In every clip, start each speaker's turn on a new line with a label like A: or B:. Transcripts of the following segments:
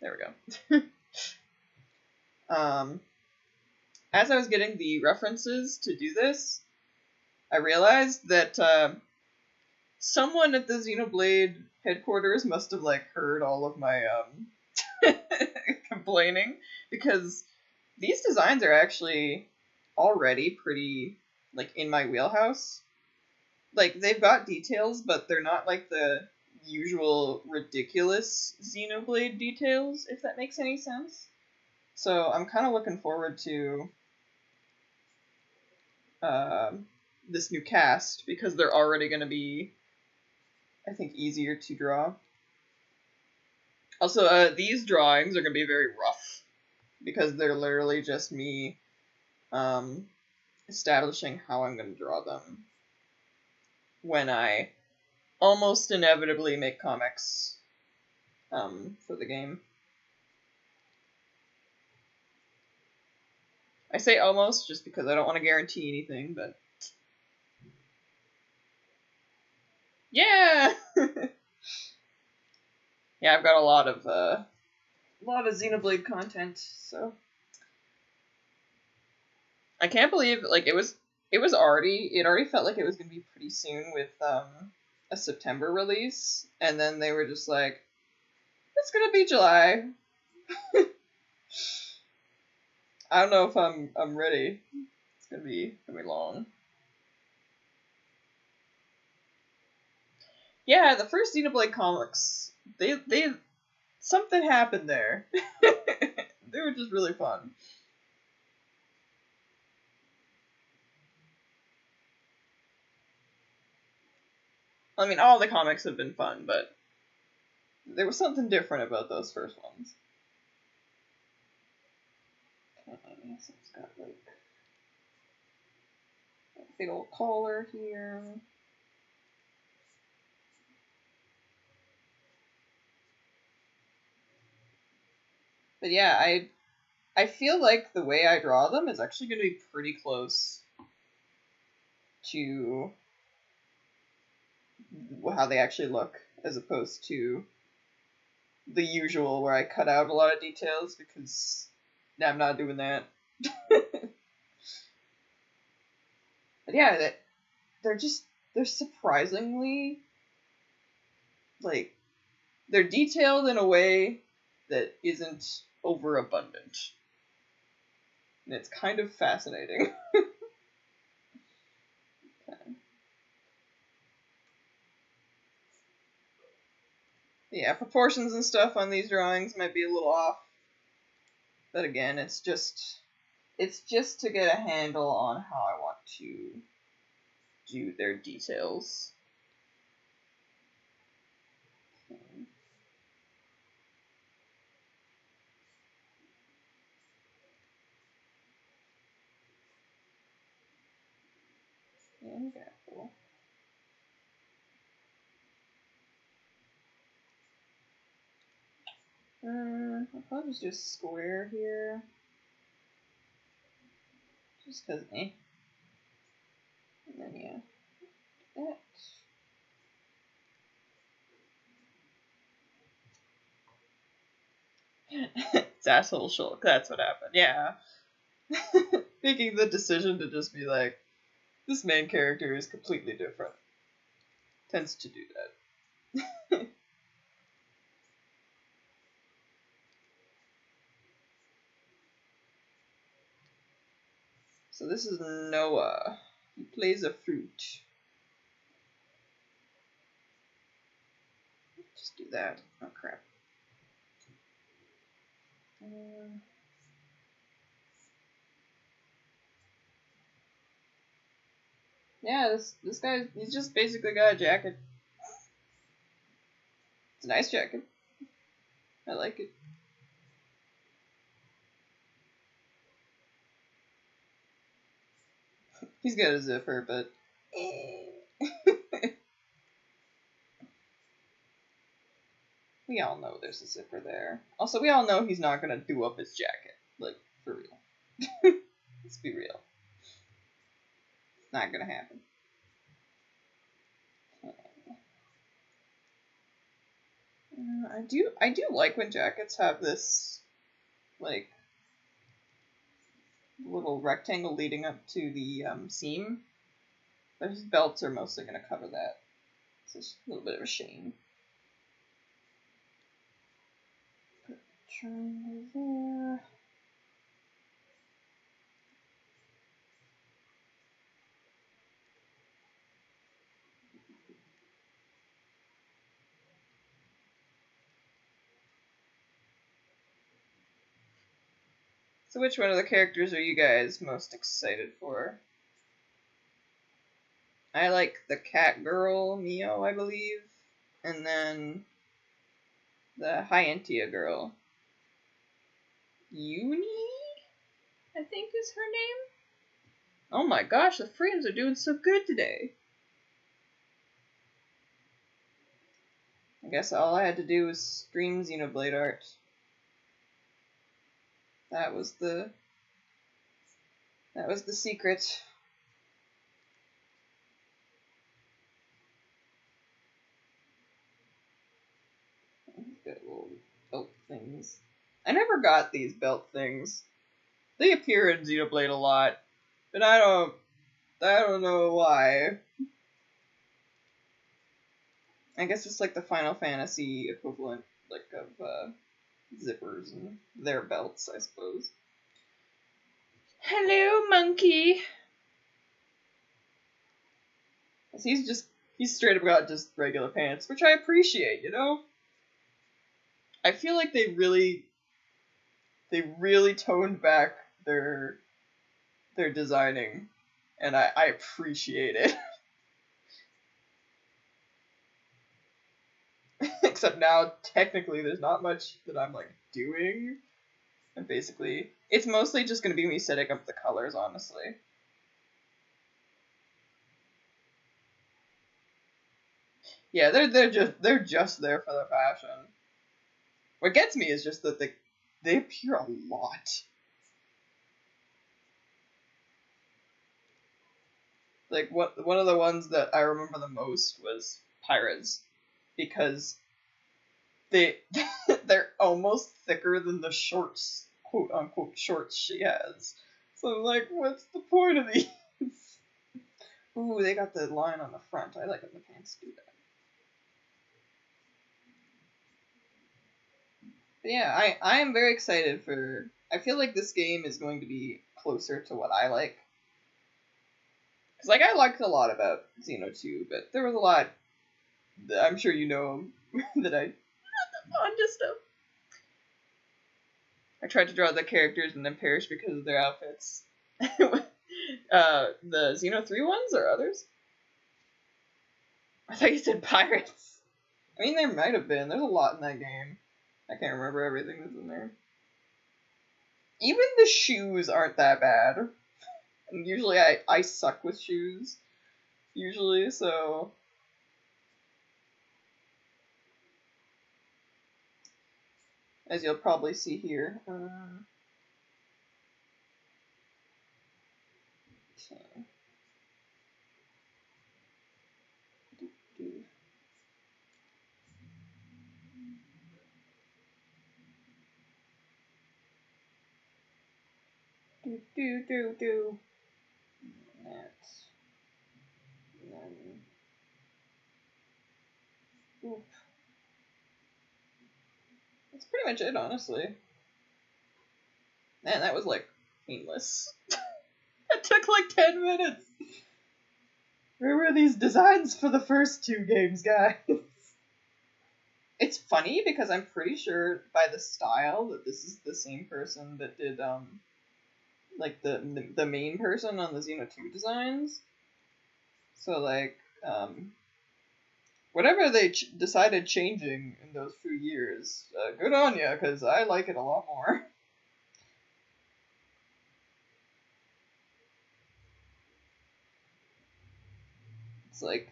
A: There we go. As I was getting the references to do this, I realized that someone at the Xenoblade headquarters must have like heard all of my complaining, because these designs are actually already pretty like in my wheelhouse. Like, they've got details, but they're not like the usual ridiculous Xenoblade details, if that makes any sense. So I'm kind of looking forward to this new cast, because they're already going to be, I think, easier to draw. Also, these drawings are going to be very rough, because they're literally just me establishing how I'm going to draw them when I almost inevitably make comics for the game. I say almost just because I don't want to guarantee anything, but yeah. Yeah, I've got a lot of Xenoblade content, so I can't believe like it already felt like it was gonna be pretty soon with a September release, and then they were just like, it's gonna be July. I don't know if I'm ready. It's gonna be long. Yeah, the first Xenoblade comics, they something happened there. They were just really fun. I mean, all the comics have been fun, but there was something different about those first ones. Okay, so it's got like a big old collar here. But yeah, I feel like the way I draw them is actually going to be pretty close to how they actually look, as opposed to the usual where I cut out a lot of details, because I'm not doing that. But yeah, they're surprisingly, like, they're detailed in a way that isn't overabundant. And it's kind of fascinating. Okay. Yeah, proportions and stuff on these drawings might be a little off. But again, it's just to get a handle on how I want to do their details. Okay. And apple. I'll probably just do a square here. Just because, eh. And then, yeah. That. It's asshole Shulk, that's what happened, yeah. Making the decision to just be like, this main character is completely different. Tends to do that. So this is Noah. He plays a fruit. Just do that. Oh crap. Yeah, this guy, he's just basically got a jacket. It's a nice jacket. I like it. He's got a zipper, but we all know there's a zipper there. Also, we all know he's not gonna do up his jacket. Like, for real. Let's be real. It's not gonna happen. I do like when jackets have this, like, little rectangle leading up to the seam. But his belts are mostly going to cover that. So it's a little bit of a shame. Put a triangle there. So which one of the characters are you guys most excited for? I like the cat girl, Mio, I believe. And then the Hyantia girl. Uni, I think is her name? Oh my gosh, the frames are doing so good today. I guess all I had to do was stream Xenoblade art. That was the secret. Got little belt things. I never got these belt things. They appear in Xenoblade a lot, but I don't know why. I guess it's like the Final Fantasy equivalent, like of zippers and their belts, I suppose. Hello, monkey. He's straight up got just regular pants, which I appreciate, you know? I feel like they really toned back their designing, and I appreciate it. Except now, technically, there's not much that I'm, like, doing. And basically, it's mostly just going to be me setting up the colors, honestly. Yeah, they're just there for the fashion. What gets me is just that they appear a lot. Like, one of the ones that I remember the most was Pirates, because they're almost thicker than the shorts, quote unquote shorts she has. So I'm like, what's the point of these? Ooh, they got the line on the front. I like when the pants do that. But yeah, I am very excited for. I feel like this game is going to be closer to what I like. Because, like, I liked a lot about Xeno2, but there was a lot that I'm sure you know that I on just stuff. I tried to draw the characters and then perished because of their outfits. The Xeno3 ones or others? I thought you said pirates. I mean, there might have been. There's a lot in that game. I can't remember everything that's in there. Even the shoes aren't that bad. And usually I suck with shoes. Usually, so... As you'll probably see here. Do. That's... Oof. That's pretty much it, honestly. Man, that was, like, painless. That took, like, 10 minutes! Where were these designs for the first two games, guys? It's funny because I'm pretty sure by the style that this is the same person that did, like, the main person on the Xeno2 designs. So, like, whatever they decided changing in those few years, good on ya, because I like it a lot more. It's like,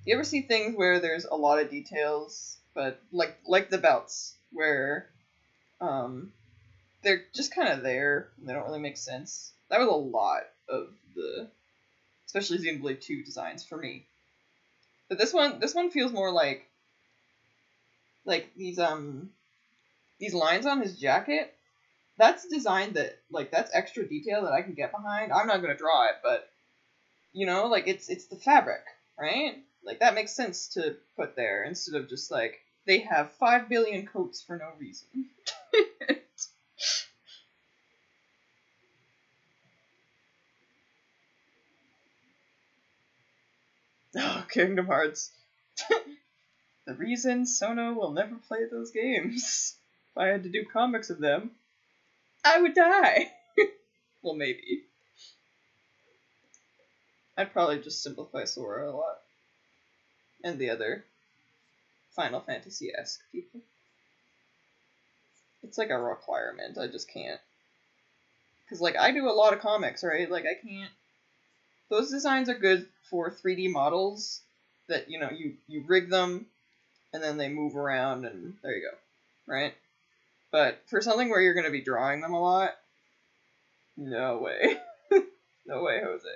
A: you ever see things where there's a lot of details, but like the belts, where they're just kind of there, and they don't really make sense. That was a lot of the, especially Xenoblade 2 designs for me. But this one feels more like like these lines on his jacket, that's design that, like, that's extra detail that I can get behind. I'm not gonna draw it, but you know, like it's the fabric, right? Like that makes sense to put there instead of just like they have 5 billion coats for no reason. Oh, Kingdom Hearts. The reason Sono will never play those games. If I had to do comics of them, I would die. Well, maybe. I'd probably just simplify Sora a lot. And the other Final Fantasy-esque people. It's like a requirement, I just can't. Because, like, I do a lot of comics, right? Like, I can't... Those designs are good for 3D models that, you know, you rig them, and then they move around, and there you go, right? But for something where you're going to be drawing them a lot, no way. No way, Jose.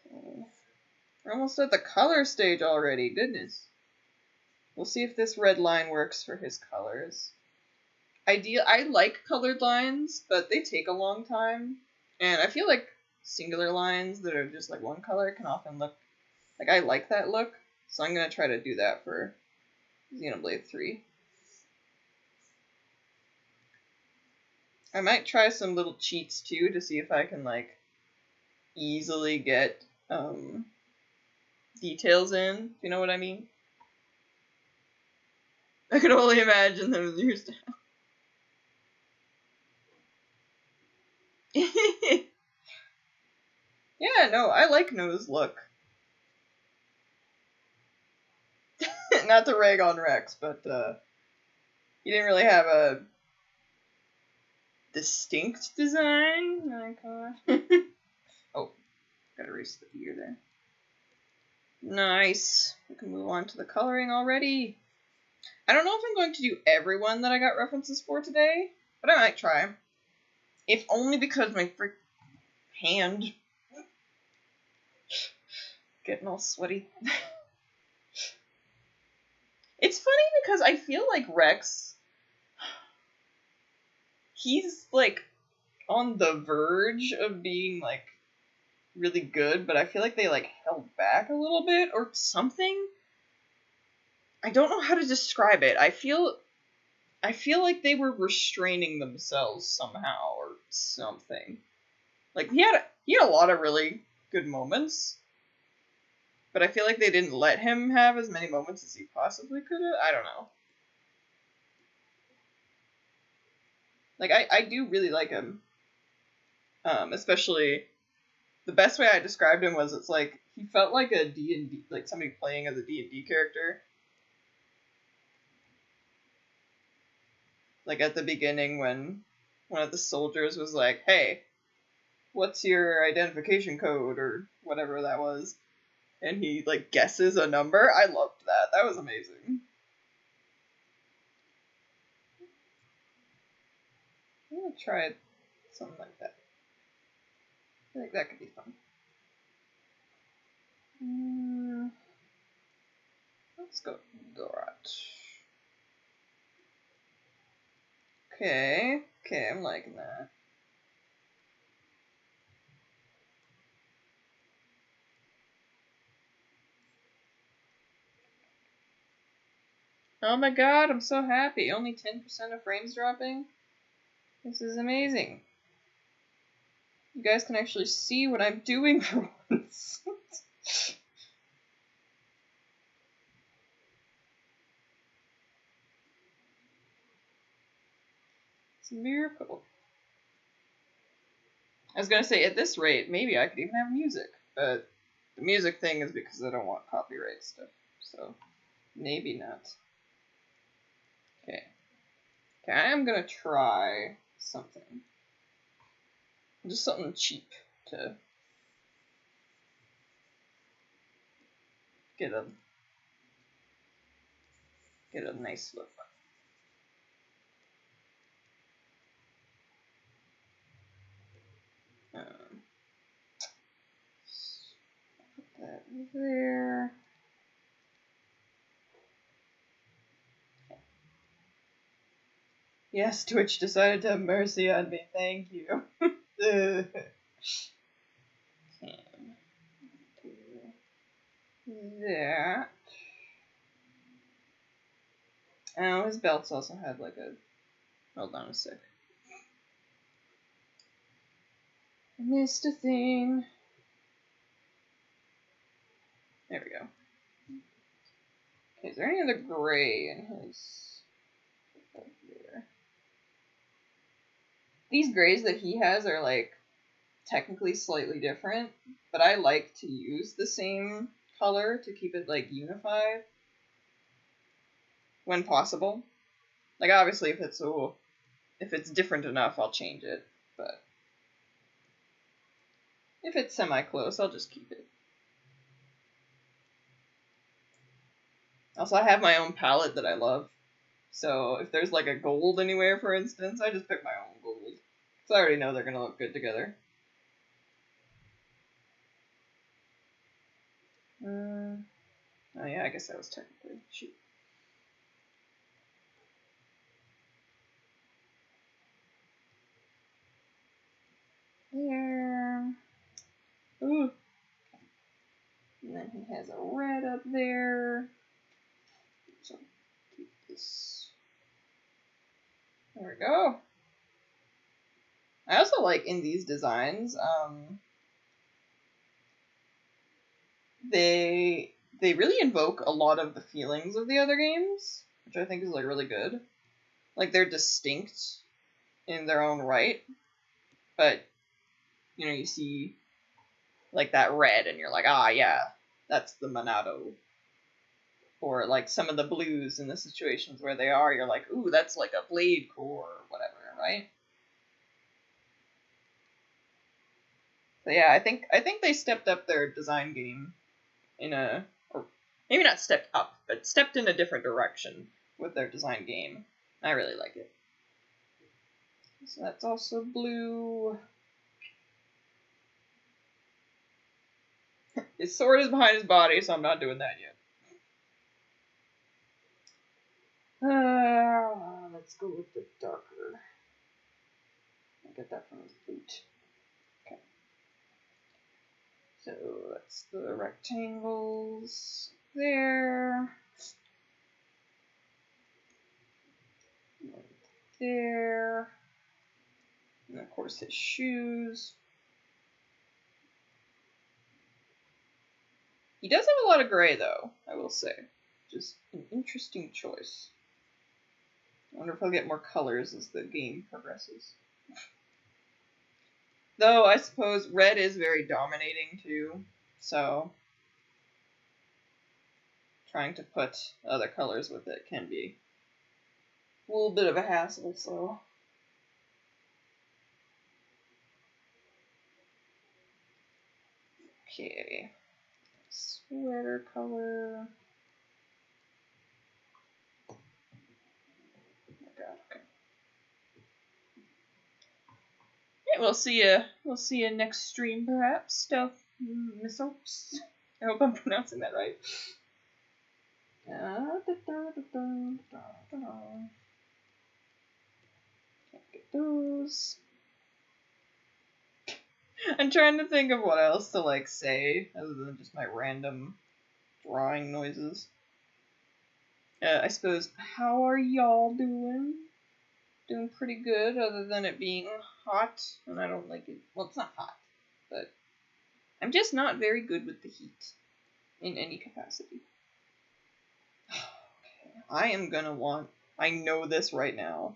A: Okay. We're almost at the color stage already, goodness. We'll see if this red line works for his colors. I like colored lines, but they take a long time. And I feel like singular lines that are just like one color can often look... Like, I like that look, so I'm going to try to do that for Xenoblade 3. I might try some little cheats, too, to see if I can, like, easily get details in, if you know what I mean. I can only imagine them used. Yeah, no, I like Noah's look. Not to rag on Rex, but he didn't really have a distinct design. Oh, gotta erase the ear there. Nice. We can move on to the coloring already. I don't know if I'm going to do everyone that I got references for today, but I might try. If only because my freak hand getting all sweaty. It's funny because I feel like Rex, he's like on the verge of being like really good, but I feel like they like held back a little bit or something. I don't know how to describe it. I feel like they were restraining themselves somehow or something. Like he had a lot of really good moments, but I feel like they didn't let him have as many moments as he possibly could have. I don't know. Like I do really like him. Especially the best way I described him was it's like he felt like a D&D, like somebody playing as a D&D character. Like at the beginning when one of the soldiers was like, "Hey, what's your identification code?" or whatever that was. And he like guesses a number. I loved that. That was amazing. I'm gonna try something like that. I think that could be fun. Let's go Gorat. Okay, I'm liking that. Oh my god, I'm so happy. Only 10% of frames dropping. This is amazing. You guys can actually see what I'm doing for once. It's a miracle. I was gonna say, at this rate, maybe I could even have music, but the music thing is because I don't want copyright stuff, so maybe not. Okay. Okay, I am gonna try something. Just something cheap to get a nice look. there. Yes, Twitch decided to have mercy on me. Thank you. That. Oh, his belts also had like a. Hold on a sec. I missed a thing. There we go. Okay, is there any other gray in his. There. These grays that he has are like technically slightly different, but I like to use the same color to keep it like unified when possible. Like obviously if it's different enough I'll change it, but if it's semi-close I'll just keep it. Also I have my own palette that I love, so if there's like a gold anywhere for instance, I just pick my own gold. Because I already know they're gonna look good together. Oh yeah, I guess that was technically. Shoot. There. Ooh. And then he has a red up there. So keep this. There we go. I also like in these designs, they really invoke a lot of the feelings of the other games, which I think is like really good. Like they're distinct in their own right, but you know, you see like that red and you're like, ah yeah, that's the Monado. Or like some of the blues in the situations where they are, you're like, ooh, that's like a blade core or whatever, right? So yeah, I think they stepped up their design game or maybe not stepped up, but stepped in a different direction with their design game. I really like it. So that's also blue. His sword is behind his body, so I'm not doing that yet. Let's go with the darker. I'll get that from his boot. Okay. So that's the rectangles there. There. And of course his shoes. He does have a lot of gray though, I will say. Just an interesting choice. I wonder if I'll get more colors as the game progresses. Though I suppose red is very dominating too, so trying to put other colors with it can be a little bit of a hassle, so. Okay. Sweater color. Oh my god, okay. Yeah, we'll see you next stream perhaps, Stealth Missiles. I hope I'm pronouncing that right. Can't get those. I'm trying to think of what else to like say other than just my random drawing noises. I suppose, how are y'all doing? Doing pretty good, other than it being hot, and I don't like it. Well, it's not hot, but I'm just not very good with the heat in any capacity. Okay. I am gonna want. I know this right now.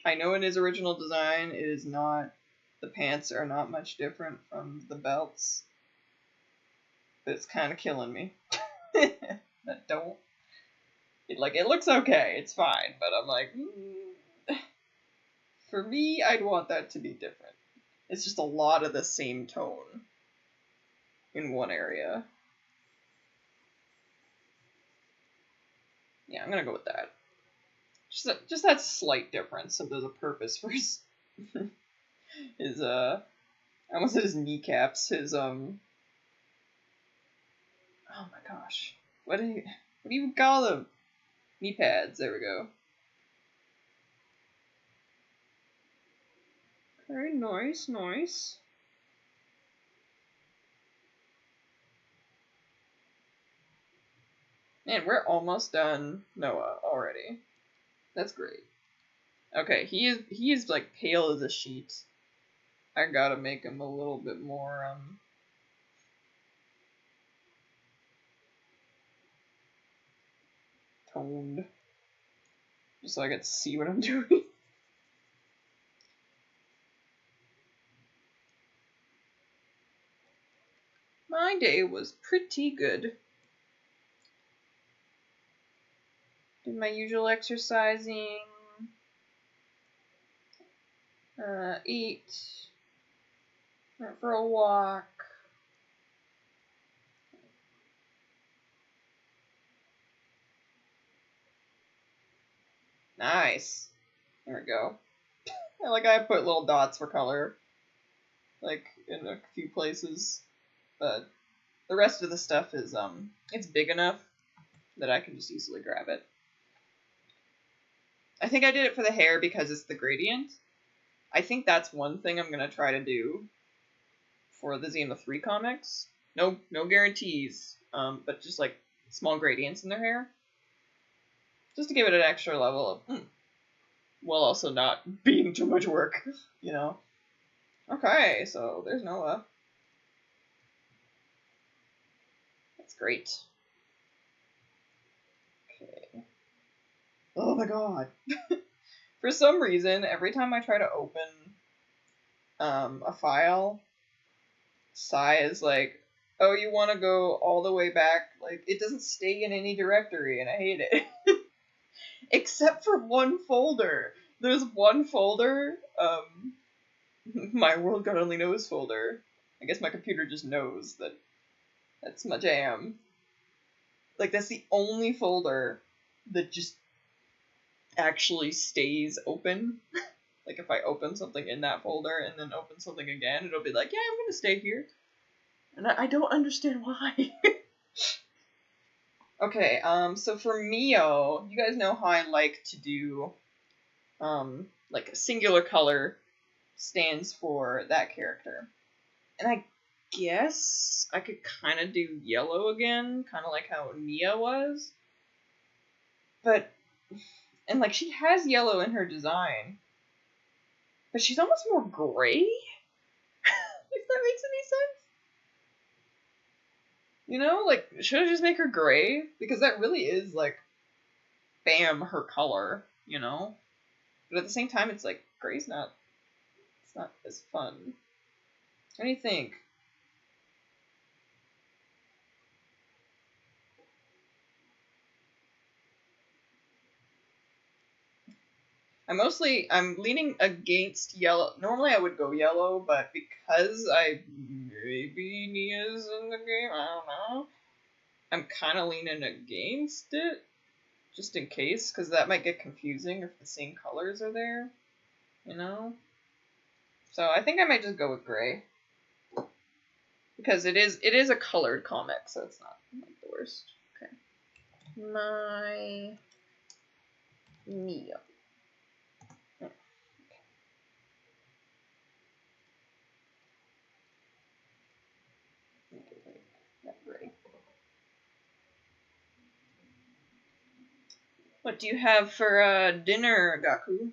A: I know in his original design, it is not. The pants are not much different from the belts. But it's kind of killing me. That don't. It looks okay, it's fine, but I'm like, for me, I'd want that to be different. It's just a lot of the same tone in one area. Yeah, I'm gonna go with that. Just that slight difference, so there's a purpose for his, I almost said his kneecaps, his Oh my gosh. What do you call them? Knee pads. There we go. Very nice, nice. Man, we're almost done Noah already. That's great. Okay, he is like pale as a sheet. I gotta make him a little bit more toned. Just so I get to see what I'm doing. My day was pretty good. Did my usual exercising. Eat. Went for a walk. Nice. There we go. I put little dots for color, like in a few places, but the rest of the stuff is it's big enough that I can just easily grab it. I think I did it for the hair because it's the gradient. I think that's one thing I'm gonna try to do for the Xeno3 comics. No guarantees, but just like small gradients in their hair, just to give it an extra level of, while also not being too much work, you know. Okay, so there's Noah. That's great. Okay. Oh my god. For some reason, every time I try to open a file, Sai is like, oh, you want to go all the way back? Like, it doesn't stay in any directory, and I hate it. Except for one folder. There's one folder, my World God Only Knows folder. I guess my computer just knows that that's my jam. Like, that's the only folder that just actually stays open. Like, if I open something in that folder and then open something again, it'll be like, yeah, I'm gonna stay here. And I don't understand why. Okay, so for Mio, you guys know how I like to do, like, a singular color stands for that character. And I guess I could kind of do yellow again, kind of like how Nia was. But, and like, she has yellow in her design, but she's almost more gray? If that makes any sense? You know, like, should I just make her gray? Because that really is, like, bam, her color, you know? But at the same time, it's like, gray's not, it's not as fun. What do you think? I'm leaning against yellow. Normally I would go yellow, but because maybe Nia's in the game, I don't know. I'm kind of leaning against it, just in case, because that might get confusing if the same colors are there, you know? So I think I might just go with gray. Because it is a colored comic, so it's not like the worst. Okay. My Nia. What do you have for dinner, Gaku?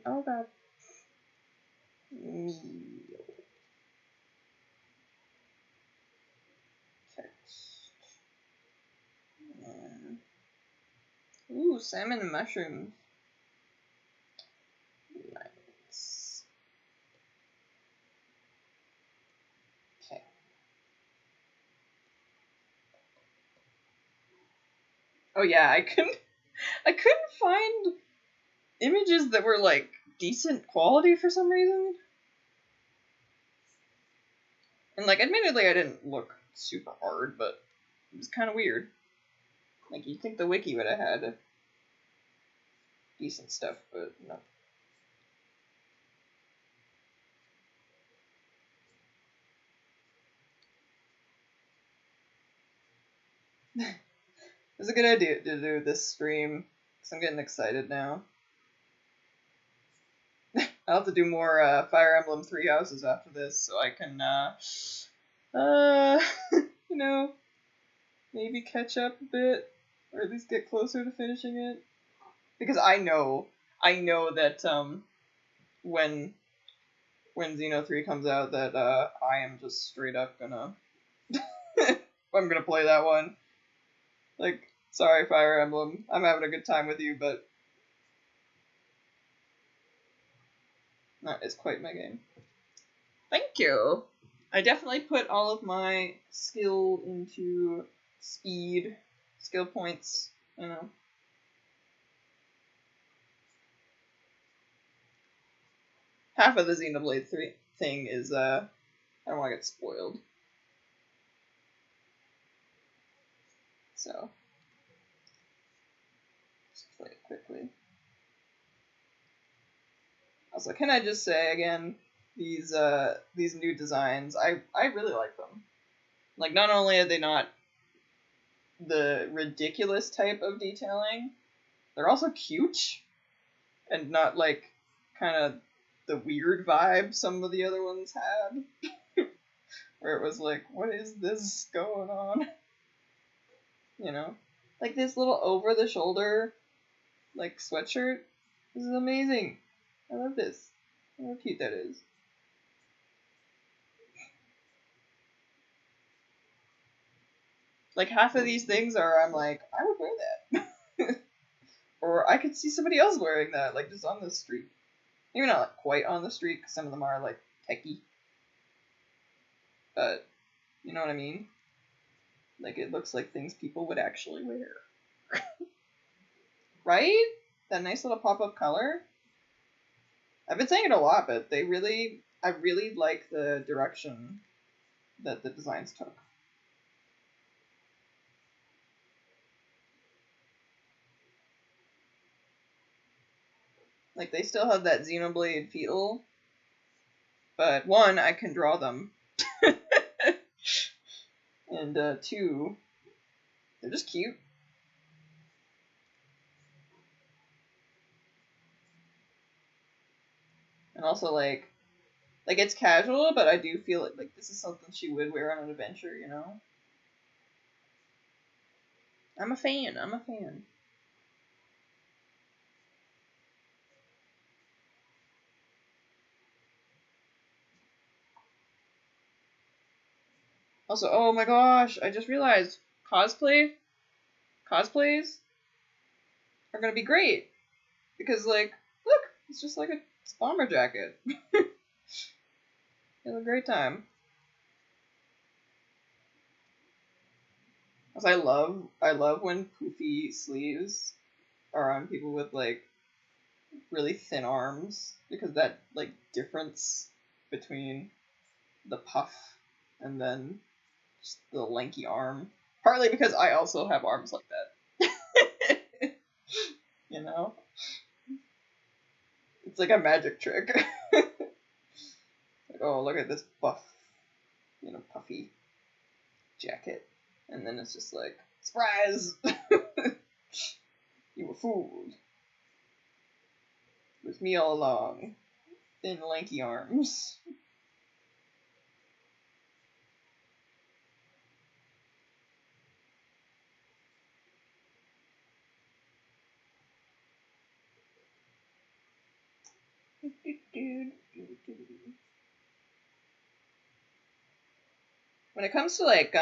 A: Oh god. Meal. Text. Ooh, salmon and mushrooms. Nice. Okay. Oh yeah, I couldn't find images that were like decent quality for some reason. And like admittedly I didn't look super hard, but it was kind of weird. Like you'd think the wiki would have had decent stuff, but no. It's a good idea to do this stream, because I'm getting excited now. I'll have to do more Fire Emblem 3 Houses after this, so I can, you know, maybe catch up a bit, or at least get closer to finishing it. Because I know that, when Xeno3 comes out, that, I am just straight up gonna, I'm gonna play that one. Like, sorry, Fire Emblem, I'm having a good time with you, but that is quite my game. Thank you! I definitely put all of my skill into speed, skill points, you know. Half of the Xenoblade 3 thing is, I don't want to get spoiled. So, just play it quickly. Also, can I just say again, these new designs, I really like them. Like, not only are they not the ridiculous type of detailing, they're also cute, and not like kind of the weird vibe some of the other ones had, where it was like, what is this going on? You know, like this little over the shoulder like sweatshirt. This is amazing. I love this. How cute that is. Like half of these things are, I'm like, I would wear that. Or I could see somebody else wearing that, like just on the street. Maybe not like, quite on the street, because some of them are like techie. But, you know what I mean? Like it looks like things people would actually wear. Right? That nice little pop-up color. I've been saying it a lot, but I really like the direction that the designs took. Like, they still have that Xenoblade feel, but one, I can draw them. And two, they're just cute. And also, like it's casual, but I do feel like this is something she would wear on an adventure, you know? I'm a fan. Also, oh my gosh, I just realized cosplays are gonna be great. Because, like, look, it's just like a bomber jacket. It's a great time. Also, I love when poofy sleeves are on people with, like, really thin arms, because that, like, difference between the puff and then just the lanky arm. Partly because I also have arms like that. You know? It's like a magic trick. Like, oh, look at this buff, puffy jacket. And then it's just like, surprise! You were fooled. It was me all along. Thin, lanky arms. When it comes to, like,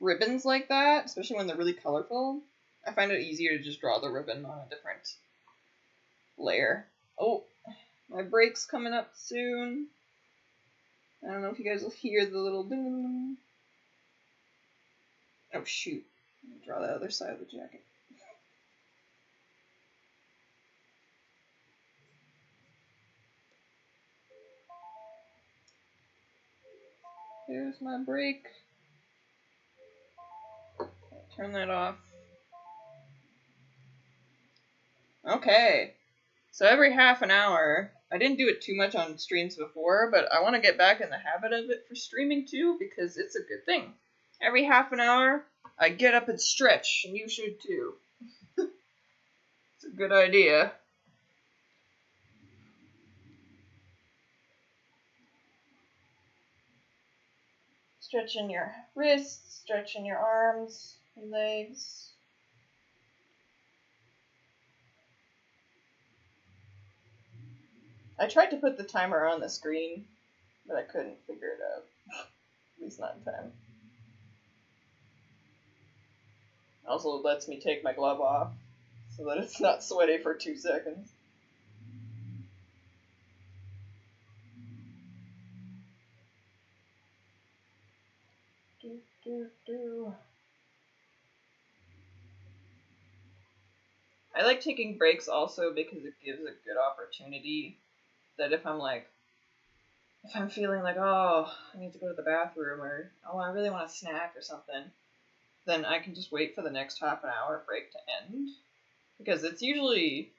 A: ribbons like that, especially when they're really colorful, I find it easier to just draw the ribbon on a different layer. Oh, my break's coming up soon. I don't know if you guys will hear the little ding. Oh, shoot. Draw the other side of the jacket. Here's my break. Turn that off. Okay. So every half an hour, I didn't do it too much on streams before, but I want to get back in the habit of it for streaming too, because it's a good thing. Every half an hour, I get up and stretch, and you should too. It's a good idea. Stretching your wrists, stretching your arms, your legs. I tried to put the timer on the screen, but I couldn't figure it out. At least not in time. Also lets me take my glove off so that it's not sweaty for 2 seconds. I like taking breaks also because it gives a good opportunity that if I'm feeling like, oh, I need to go to the bathroom, or oh, I really want a snack or something, then I can just wait for the next half an hour break to end. Because it's usually,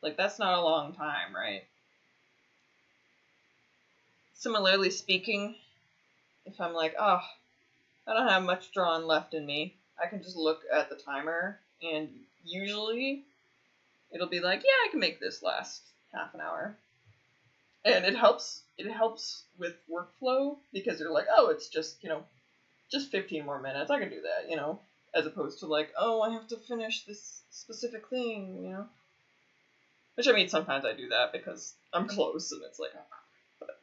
A: like, that's not a long time, right? Similarly speaking, if I'm like, oh, I don't have much drawn left in me, I can just look at the timer, and usually it'll be like, yeah, I can make this last half an hour. And it helps with workflow, because you're like, oh, it's just, just 15 more minutes, I can do that, as opposed to like, oh, I have to finish this specific thing, Which, I mean, sometimes I do that because I'm close, and it's like, but.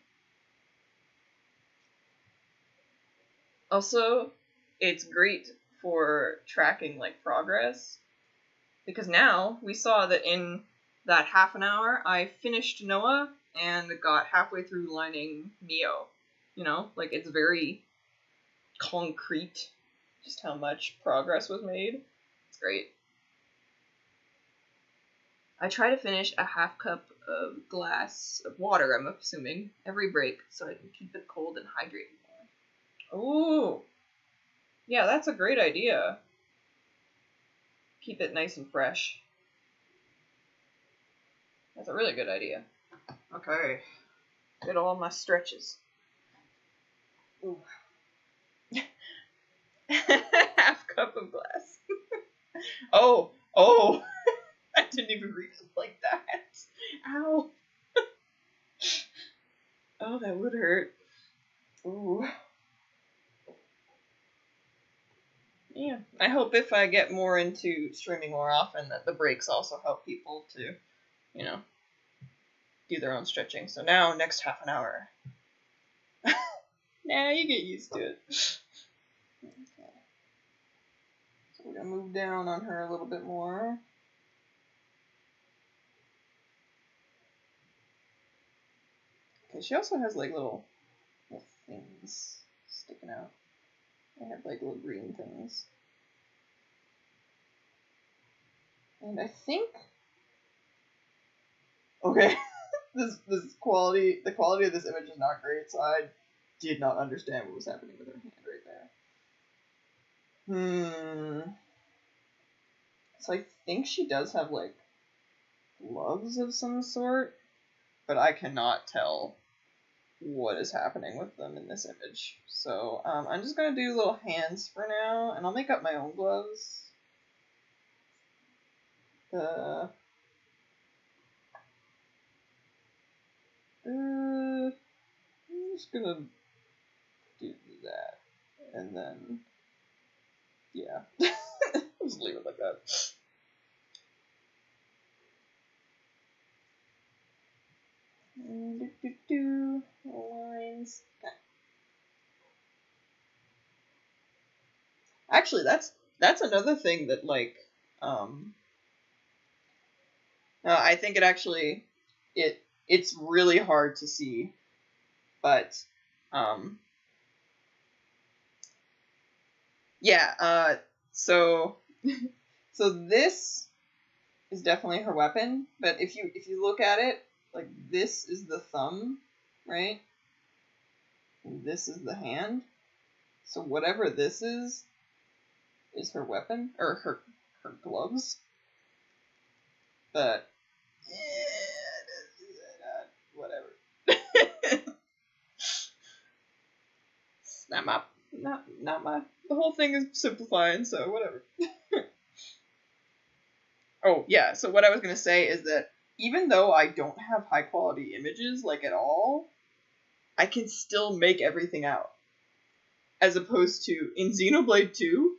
A: Also, it's great for tracking, like, progress, because now we saw that in that half an hour, I finished Noah and got halfway through lining Neo. Like, it's very concrete just how much progress was made. It's great. I try to finish a half cup of glass of water, I'm assuming, every break, so I can keep it cold and hydrated more. Ooh! Yeah, that's a great idea. Keep it nice and fresh. That's a really good idea. Okay. Get all my stretches. Ooh. Half cup of glass. Oh! I didn't even read it like that. Ow. Oh, that would hurt. Ooh. Yeah. I hope if I get more into streaming more often that the breaks also help people to, do their own stretching. So now, next half an hour. Nah, you get used to it. Okay. So we're going to move down on her a little bit more. Okay, she also has like little things sticking out. I have like little green things. And I think... Okay, the quality of this image is not great, so I did not understand what was happening with her hand right there. So I think she does have like gloves of some sort, but I cannot tell what is happening with them in this image. So I'm just going to do little hands for now, and I'll make up my own gloves. I'm just going to do that, and then, yeah. Just leave it like that. Lines. Actually, that's another thing that, like, I think it actually, it's really hard to see, but, yeah, so this is definitely her weapon, but if you look at it, like, this is the thumb, right? And this is the hand. So whatever this is her weapon, or her gloves. But whatever. Not my. The whole thing is simplifying, so whatever. Oh yeah. So what I was gonna say is that even though I don't have high quality images like at all, I can still make everything out. As opposed to in Xenoblade 2,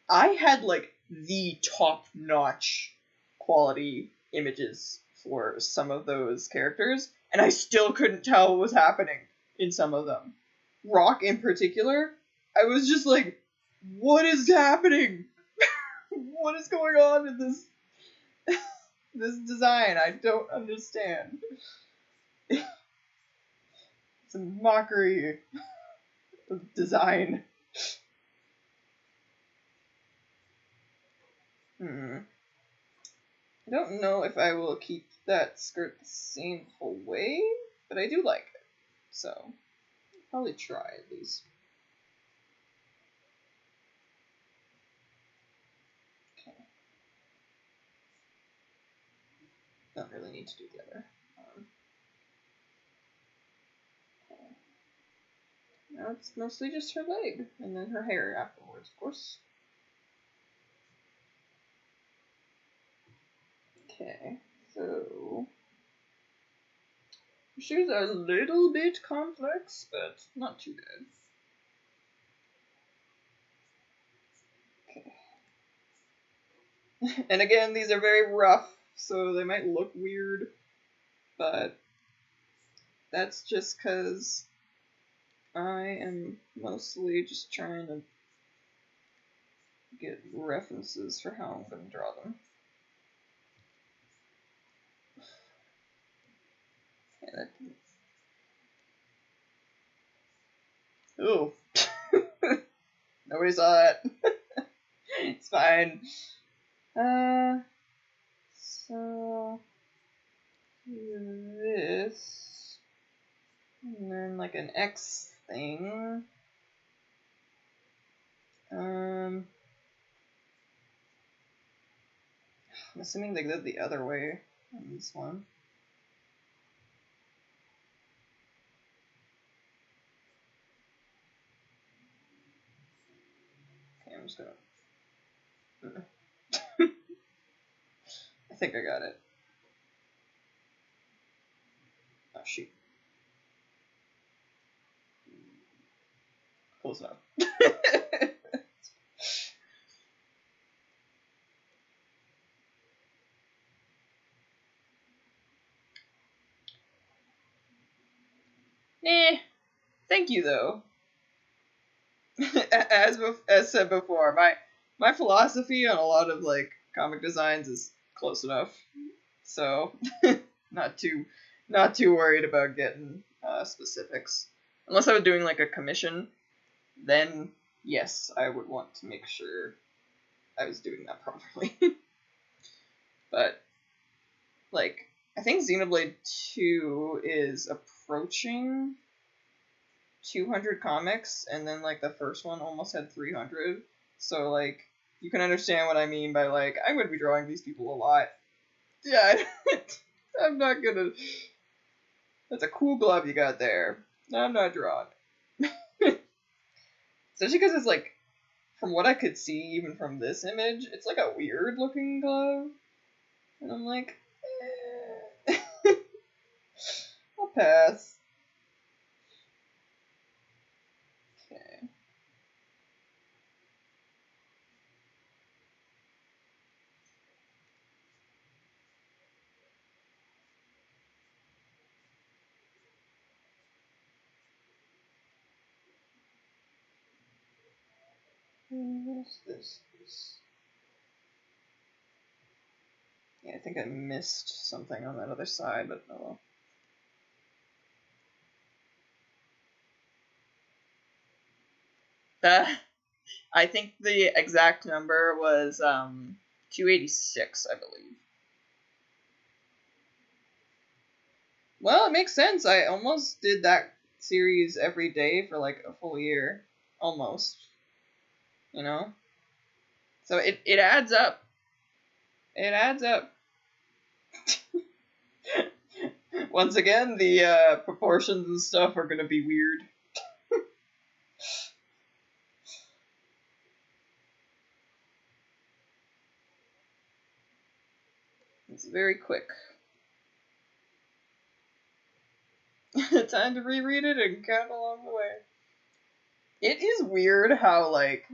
A: I had like the top notch quality images for some of those characters, and I still couldn't tell what was happening in some of them. Rock in particular, I was just like, what is happening? What is going on in this this design? I don't understand. It's a mockery of design. I don't know if I will keep that skirt the same whole way, but I do like it. So, I'll probably try at least. Okay. Don't really need to do the other. Okay. Now it's mostly just her leg, and then her hair afterwards, of course. Okay, so her shoes are a little bit complex, but not too bad. Okay. And again, these are very rough, so they might look weird, but that's just because I am mostly just trying to get references for how I'm going to draw them. Yeah, that... Ooh. Nobody saw that. It's fine. So this, and then like an X thing. I'm assuming they did the other way on this one. Okay, I'm just gonna. I think I got it. Oh shoot. Close enough. Thank you though. as said before, my philosophy on a lot of like comic designs is close enough. So not too worried about getting specifics. Unless I was doing like a commission, then yes, I would want to make sure I was doing that properly. But like I think Xenoblade 2 is approaching 200 comics, and then like the first one almost had 300. So like you can understand what I mean by like I'm going to be drawing these people a lot. Yeah, I'm not gonna. That's a cool glove you got there. I'm not drawing. Especially because it's like, from what I could see, even from this image, it's like a weird looking glove. And I'm like, I'll pass. Okay. What's this? Yeah, I think I missed something on that other side, but oh well. I think the exact number was 286, I believe. Well, it makes sense. I almost did that series every day for like a full year. Almost. You know? So it adds up. It adds up. Once again, the proportions and stuff are gonna be weird. It's very quick. Time to reread it and count along the way. It is weird how, like,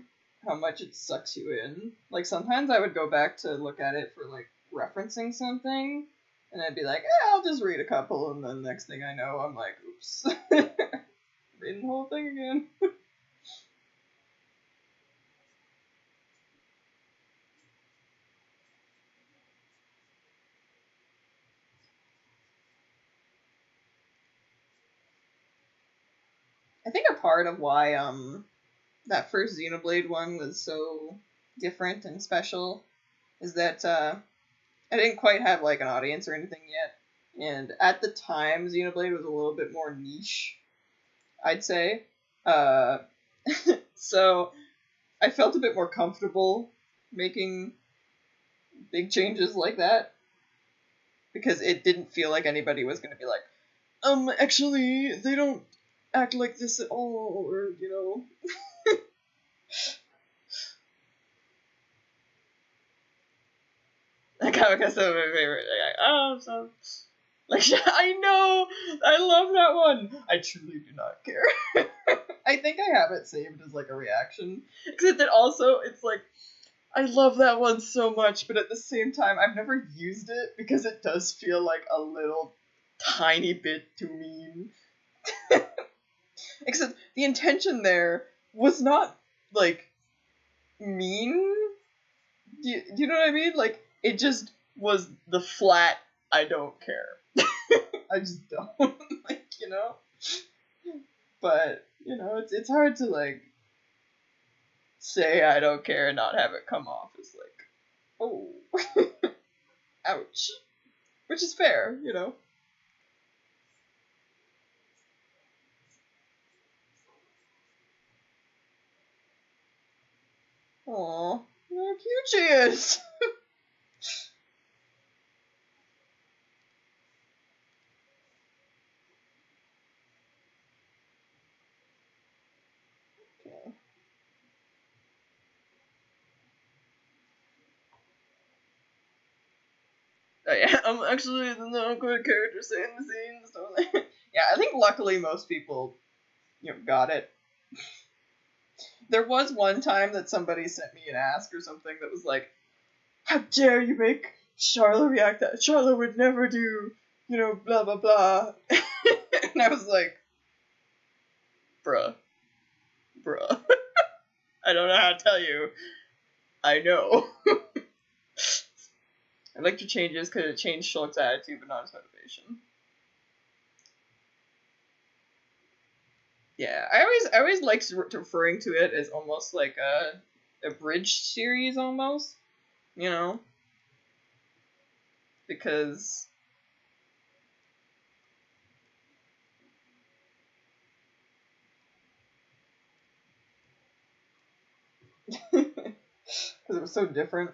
A: how much it sucks you in. Like, sometimes I would go back to look at it for, like, referencing something, and I'd be like, I'll just read a couple, and then next thing I know, I'm like, oops. Reading the whole thing again. I think a part of why, that first Xenoblade one was so different and special is that, I didn't quite have, like, an audience or anything yet. And at the time, Xenoblade was a little bit more niche, I'd say. So I felt a bit more comfortable making big changes like that because it didn't feel like anybody was going to be like, actually, they don't act like this at all, or, you know. Like, I guess that's my favorite. Like, I know! I love that one! I truly do not care. I think I have it saved as, like, a reaction. Except that also, it's like, I love that one so much, but at the same time, I've never used it because it does feel like a little tiny bit too mean. Except the intention there was not, like, mean. Do you know what I mean? Like, it just was the flat, I don't care. I just don't. Like, you know? But, you know, it's hard to, like, say I don't care and not have it come off as, like, oh, ouch. Which is fair, you know? Aw, how cute she is! Okay. Oh, yeah, I'm actually the non-code character saying the scenes. So yeah, I think luckily most people, you know, got it. There was one time that somebody sent me an ask or something that was like, how dare you make Charlotte react that Charlotte would never do, you know, blah blah blah. And I was like, bruh. I don't know how to tell you. I know. I liked your changes because it changed Shulk's attitude but not his motivation. Yeah, I always liked referring to it as almost like a abridged series almost, you know, because it was so different.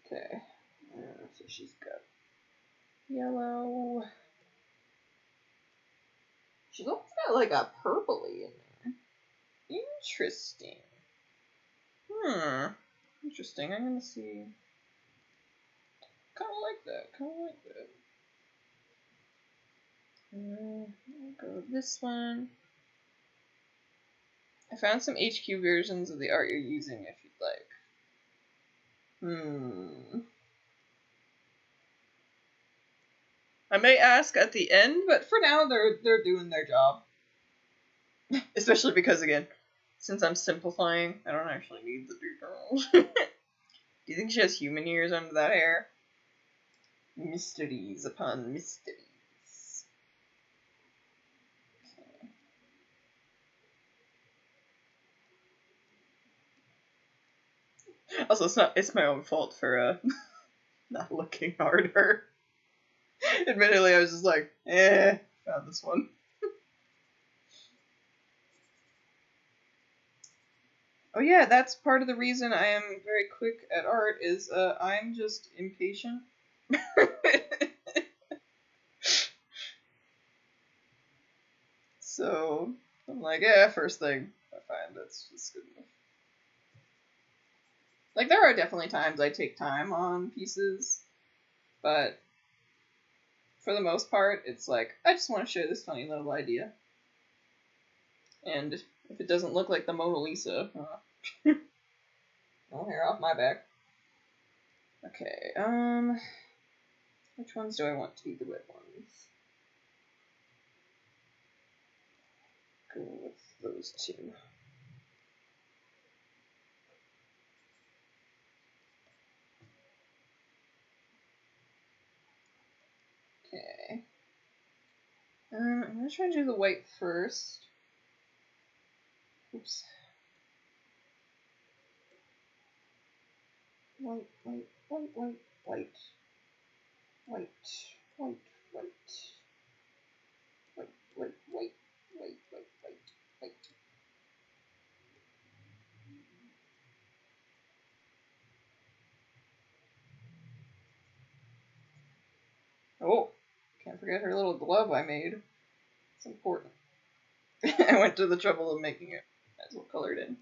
A: Okay, so she's got yellow. She's almost got like a purpley in there. Interesting. Interesting. I'm gonna see. Kind of like that. I'll go with this one. I found some HQ versions of the art you're using if you'd like. I may ask at the end, but for now they're doing their job. Especially because, again, since I'm simplifying, I don't actually need the details. Do you think she has human ears under that hair? Mysteries upon mysteries. Okay. Also, it's my own fault for not looking harder. Admittedly, I was just like, found this one. Oh yeah, that's part of the reason I am very quick at art, is I'm just impatient. So I'm like, yeah, first thing I find, that's good enough. Like, there are definitely times I take time on pieces, but for the most part, it's like, I just want to share this funny little idea. And if it doesn't look like the Mona Lisa, no hair off my back. Okay, which ones do I want to be the red ones? Go with those two. Okay. I'm gonna try to do the white first. Oops. White, white, white, white, white. White, white, white. White, white, white, white, white, white, white. Oh, can't forget her little glove I made. It's important. I went to the trouble of making it. Might as well color it in.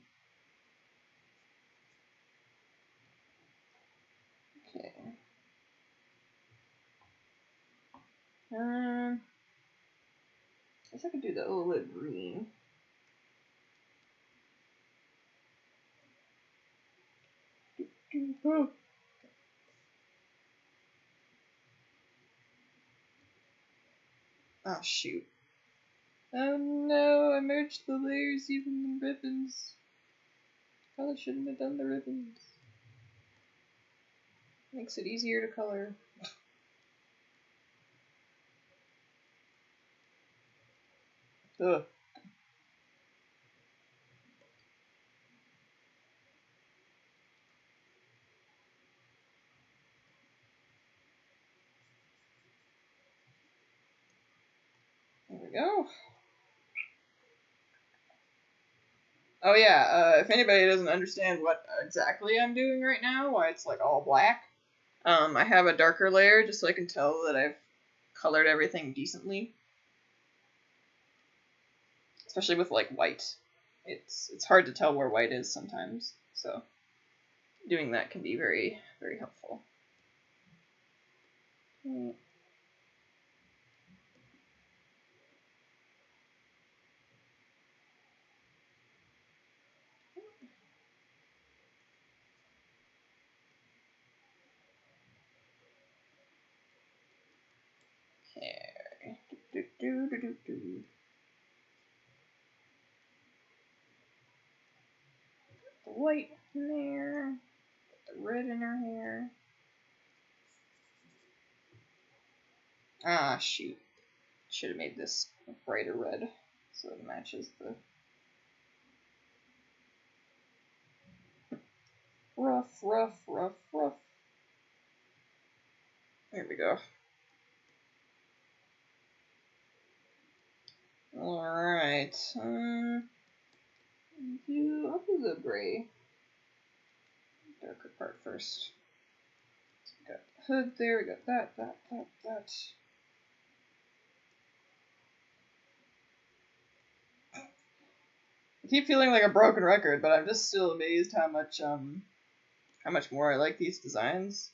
A: Okay. I guess I could do the OLED green. Oh. Oh, shoot. Oh no, I merged the layers, even the ribbons. Probably shouldn't have done the ribbons. Makes it easier to color. Ugh. There we go. Oh yeah, if anybody doesn't understand what exactly I'm doing right now, why it's like all black, I have a darker layer just so I can tell that I've colored everything decently. Especially with like white. It's hard to tell where white is sometimes, so doing that can be very, very helpful. Okay. Do. The white in there. Put the red in her hair. Ah, shoot. Should have made this a brighter red so it matches the rough. There we go. Alright. I'll do the gray. Darker part first. So we got the hood there, we got that. I keep feeling like a broken record, but I'm just still amazed how much more I like these designs.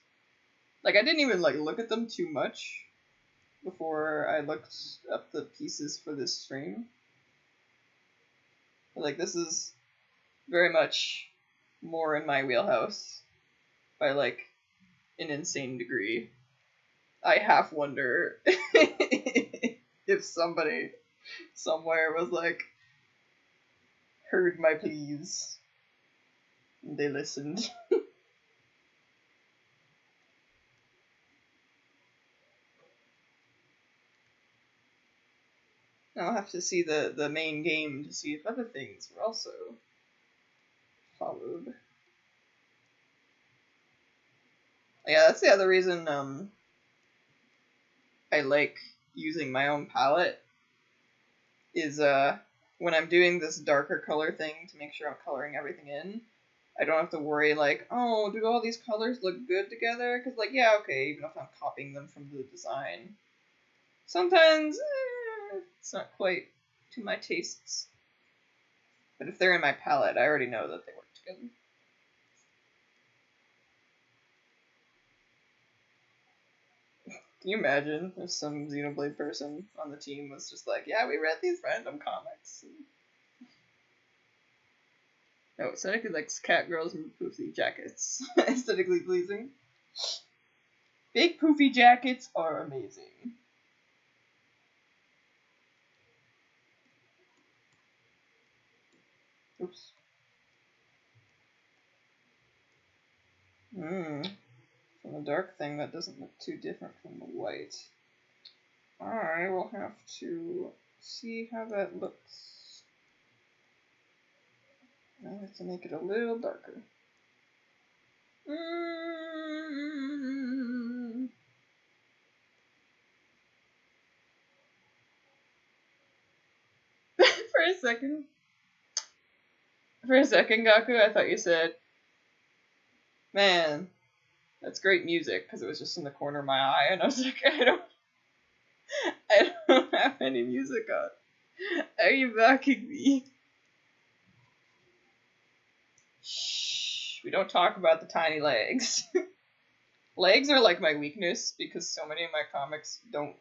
A: Like, I didn't even like look at them too much before I looked up the pieces for this stream. But, like, this is very much more in my wheelhouse by like an insane degree. I half wonder if somebody somewhere was like, heard my pleas and they listened. I'll have to see the main game to see if other things were also followed. Yeah, that's the other reason I like using my own palette is when I'm doing this darker color thing to make sure I'm coloring everything in, I don't have to worry like, oh, do all these colors look good together? Because like, yeah, okay, even if I'm copying them from the design, sometimes it's not quite to my tastes. But if they're in my palette, I already know that they work together. Can you imagine if some Xenoblade person on the team was just like, yeah, we read these random comics. No, aesthetically likes cat girls and poofy jackets. Aesthetically pleasing. Big poofy jackets are amazing. Oops. From the dark thing, that doesn't look too different from the white. I will have to see how that looks. I have to make it a little darker. For a second, Gaku, I thought you said, man, that's great music, because it was just in the corner of my eye, and I was like, I don't have any music on. Are you backing me? Shh, we don't talk about the tiny legs. Legs are like my weakness, because so many of my comics don't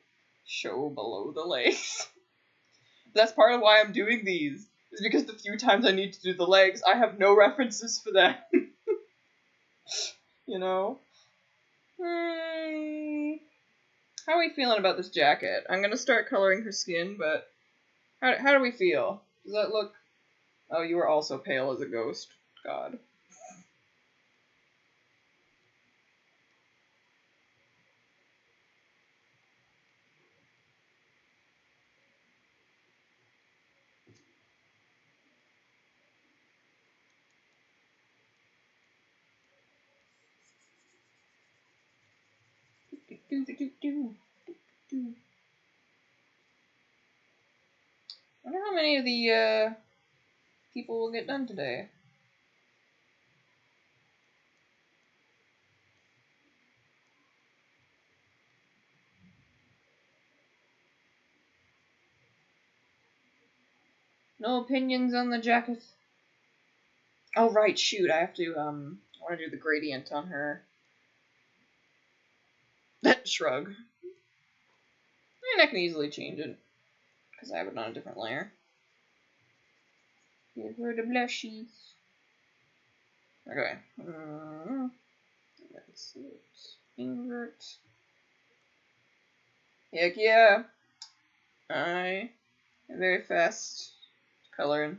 A: show below the legs. That's part of why I'm doing these, is because the few times I need to do the legs, I have no references for that. You know? How are we feeling about this jacket? I'm gonna start coloring her skin, but how do we feel? Does that look... Oh, you were also pale as a ghost. God. I wonder how many of the people will get done today. No opinions on the jacket? Oh, right, shoot, I have to, I want to do the gradient on her. That shrug. And I can easily change it, because I have it on a different layer. Give her the blushies. Okay. Let's see. Invert. Heck yeah. I am very fast coloring.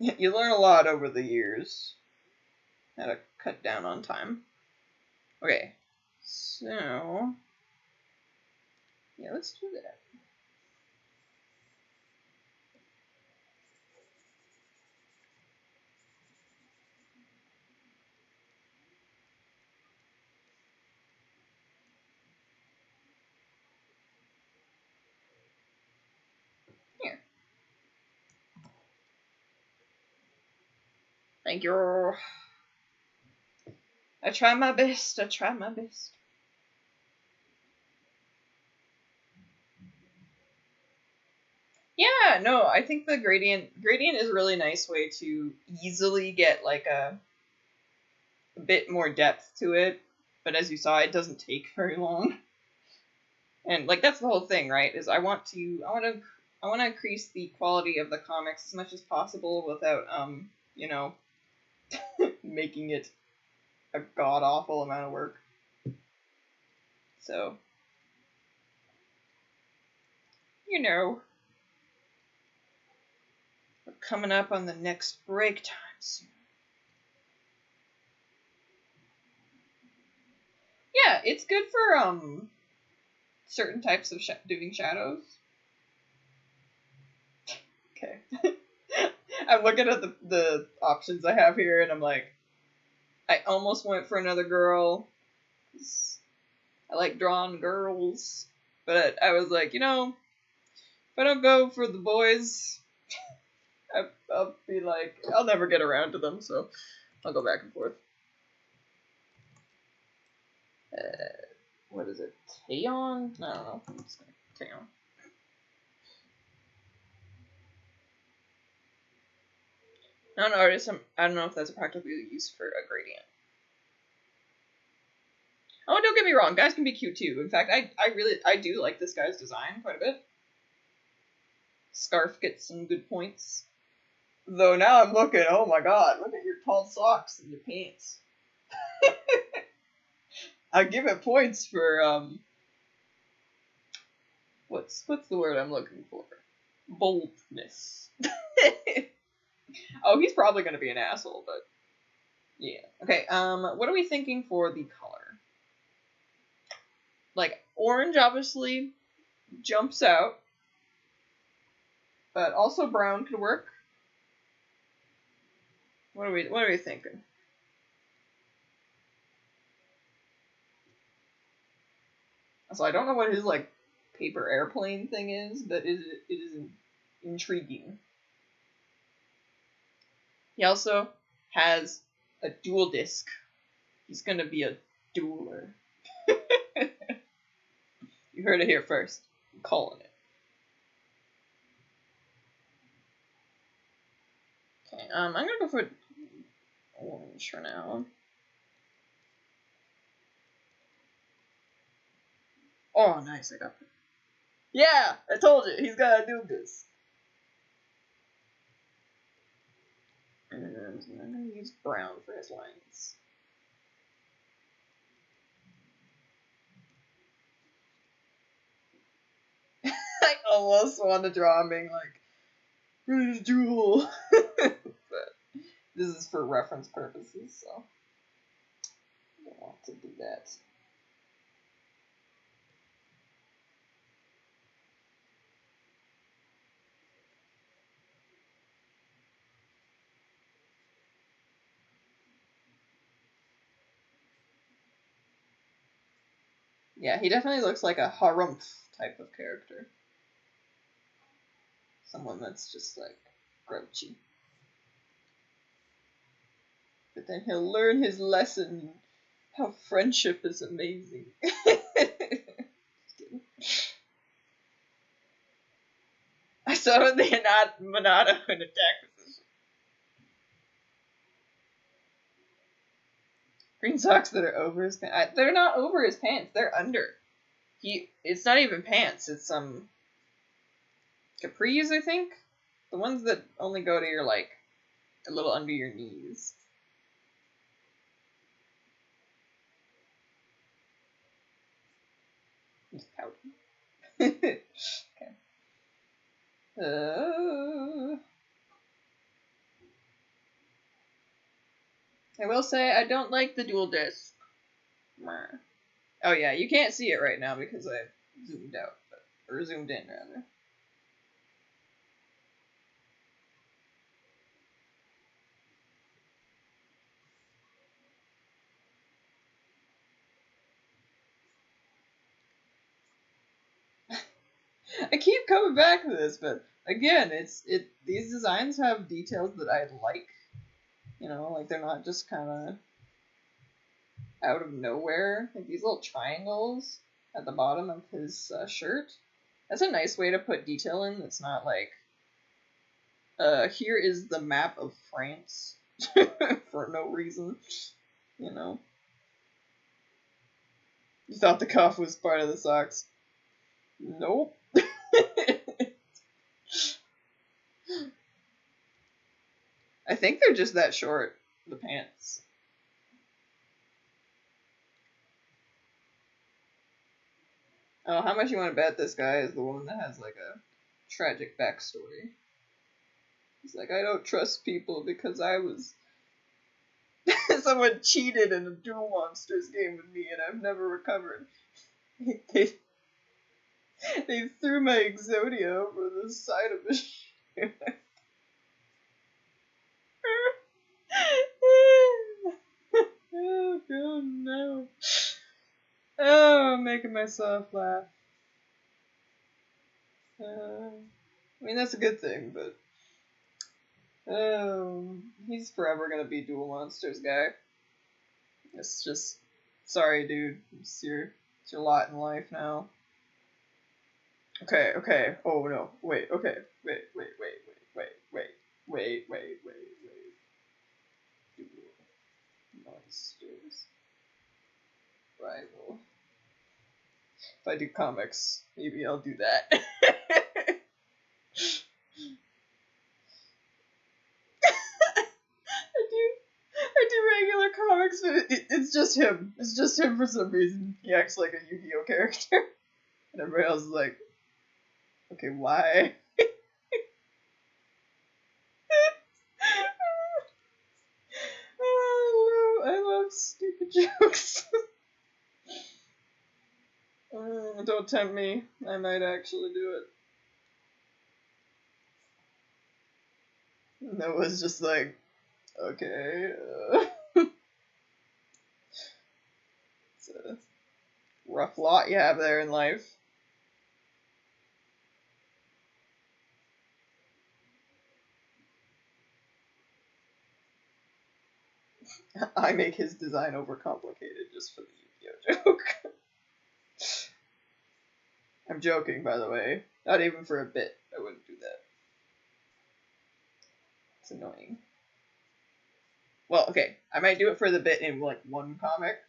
A: Okay. You learn a lot over the years. How to cut down on time. Okay. So... yeah, let's do that. Here. Thank you. I try my best. I try my best. Yeah, no, I think the gradient is a really nice way to easily get like a bit more depth to it. But as you saw, it doesn't take very long. And like that's the whole thing, right? Is I want to increase the quality of the comics as much as possible without you know, making it a god awful amount of work. So, you know, we're coming up on the next break time soon. Yeah, it's good for certain types of doing shadows. Okay. I'm looking at the options I have here, and I'm like, I almost went for another girl. I like drawing girls. But I was like, you know, if I don't go for the boys, I'll be like, I'll never get around to them, so I'll go back and forth. What is it? Taeyeon? I don't know. I'm just gonna Taeyeon. Not an artist. I don't know if that's a practical use for a gradient. Oh, don't get me wrong. Guys can be cute too. In fact, I do like this guy's design quite a bit. Scarf gets some good points. Though now I'm looking, oh my god, look at your tall socks and your pants. I give it points for what's the word I'm looking for? Boldness. Oh, he's probably gonna be an asshole, but yeah. Okay, what are we thinking for the color? Like, orange obviously jumps out, but also brown could work. What are we thinking? So I don't know what his like paper airplane thing is, but it is intriguing. He also has a dual disc. He's gonna be a dueler. You heard it here first. I'm calling it. Okay, I'm gonna go for orange for now. Oh, nice, I got it. Yeah, I told you, he's gotta do this. And I'm gonna use brown for his lines. I almost want to draw him being like, British Jewel. But this is for reference purposes, so I don't want to do that. Yeah, he definitely looks like a harumph type of character. Someone that's just like grouchy. But then he'll learn his lesson, how friendship is amazing. I saw the Monado in attack position. Green socks that are over his pants. They're not over his pants. They're under. It's not even pants. It's capris, I think. The ones that only go to your like a little under your knees. He's pouting. Okay. I will say I don't like the dual disc. Oh yeah, you can't see it right now because I zoomed out, or zoomed in rather. I keep coming back to this, but again, these designs have details that I like. You know, like they're not just kind of out of nowhere. Like these little triangles at the bottom of his shirt. That's a nice way to put detail in. That's not like, here is the map of France for no reason. You know. You thought the cuff was part of the socks. Nope. I think they're just that short, the pants. Oh, how much you want to bet this guy is the one that has like a tragic backstory? He's like, I don't trust people because I was... Someone cheated in a Duel Monsters game with me and I've never recovered. They threw my Exodia over the side of the ship. Oh god, no. Oh making myself laugh. I mean, that's a good thing, but he's forever gonna be Duel Monsters guy. It's just, sorry, dude. It's your lot in life now. Okay. Oh no. Wait. Okay. Wait. Duel Monsters rival. If I do comics, maybe I'll do that. I do regular comics, but it's just him. It's just him for some reason. He acts like a Yu-Gi-Oh character. And everybody else is like, okay, why? Oh, I love stupid jokes. Don't tempt me. I might actually do it. Noah's just like, okay. It's a rough lot you have there in life. I make his design overcomplicated just for the Yu-Gi-Oh joke. I'm joking, by the way. Not even for a bit. I wouldn't do that. It's annoying. Well, okay. I might do it for the bit in, like, one comic.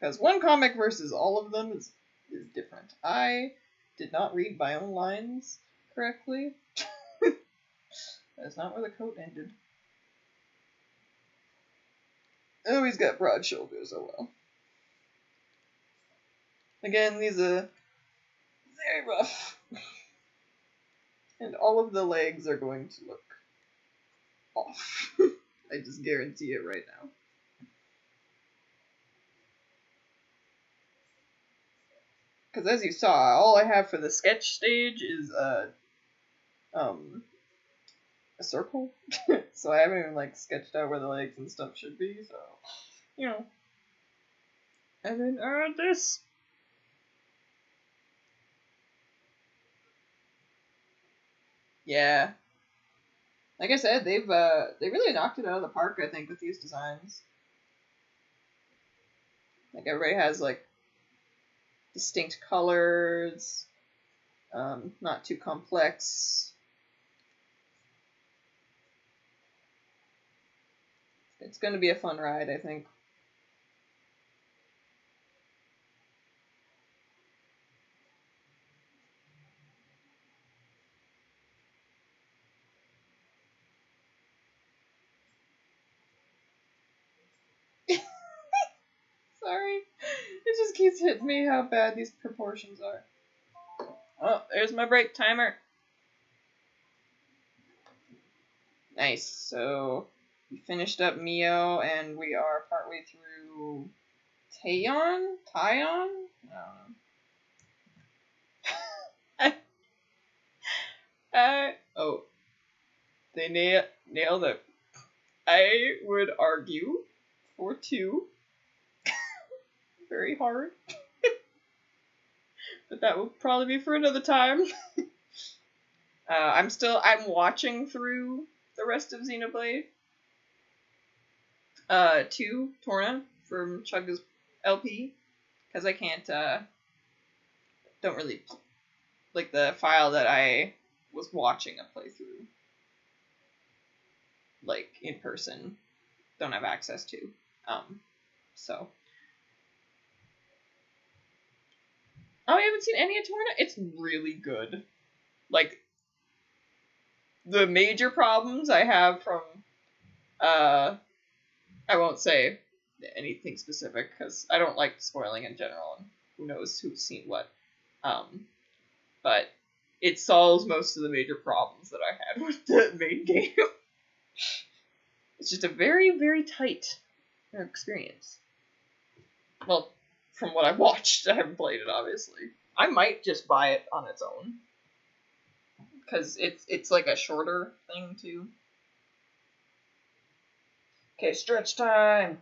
A: Because one comic versus all of them is different. I did not read my own lines correctly. That's not where the coat ended. Oh, he's got broad shoulders. Oh well. Again, these are very rough. And all of the legs are going to look off. I just guarantee it right now. Because as you saw, all I have for the sketch stage is a circle. So I haven't even like sketched out where the legs and stuff should be, so you know. And then this. Yeah. Like I said, they really knocked it out of the park, I think, with these designs. Like everybody has like distinct colors, not too complex. It's going to be a fun ride, I think. Sorry. It just keeps hitting me how bad these proportions are. Oh, there's my break timer. Nice. So we finished up Mio, and we are partway through Taion? I don't know. Oh, they nailed it. I would argue for 2. Very hard. But that will probably be for another time. I'm watching through the rest of Xenoblade. 2, Torna, from Chugga's LP. Because I can't, don't really, like the file that I was watching a playthrough, like, in person, don't have access to. So. Oh, you haven't seen any of Torna? It's really good. Like, the major problems I have from, I won't say anything specific, because I don't like spoiling in general, and who knows who's seen what. But it solves most of the major problems that I had with the main game. It's just a very, very tight experience. Well, from what I've watched, I haven't played it, obviously. I might just buy it on its own. Because it's like a shorter thing, too. Okay, stretch time!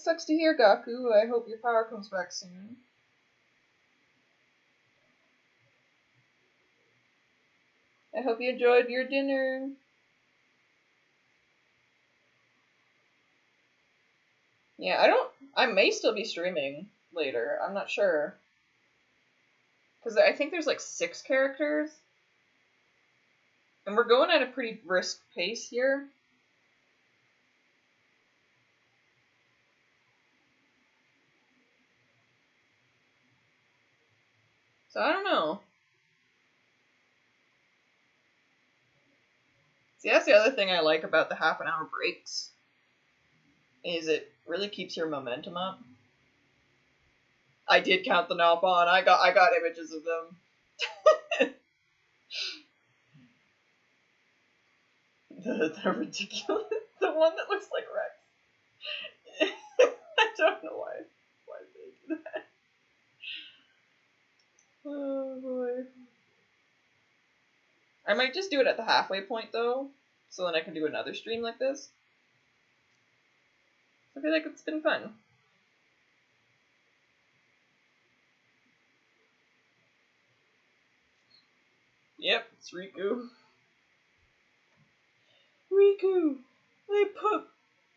A: that sucks to hear, Gaku. I hope your power comes back soon. I hope you enjoyed your dinner. Yeah, I may still be streaming later. I'm not sure. Because I think there's like 6 characters. And we're going at a pretty brisk pace here. So I don't know. See, that's the other thing I like about the half-an-hour breaks. Is it really keeps your momentum up. I did count the Nopon. I got images of them. the ridiculous, the one that looks like Rex. I don't know why they do that. Oh boy. I might just do it at the halfway point though, so then I can do another stream like this. I feel like it's been fun. Yep, it's Riku. Riku, they put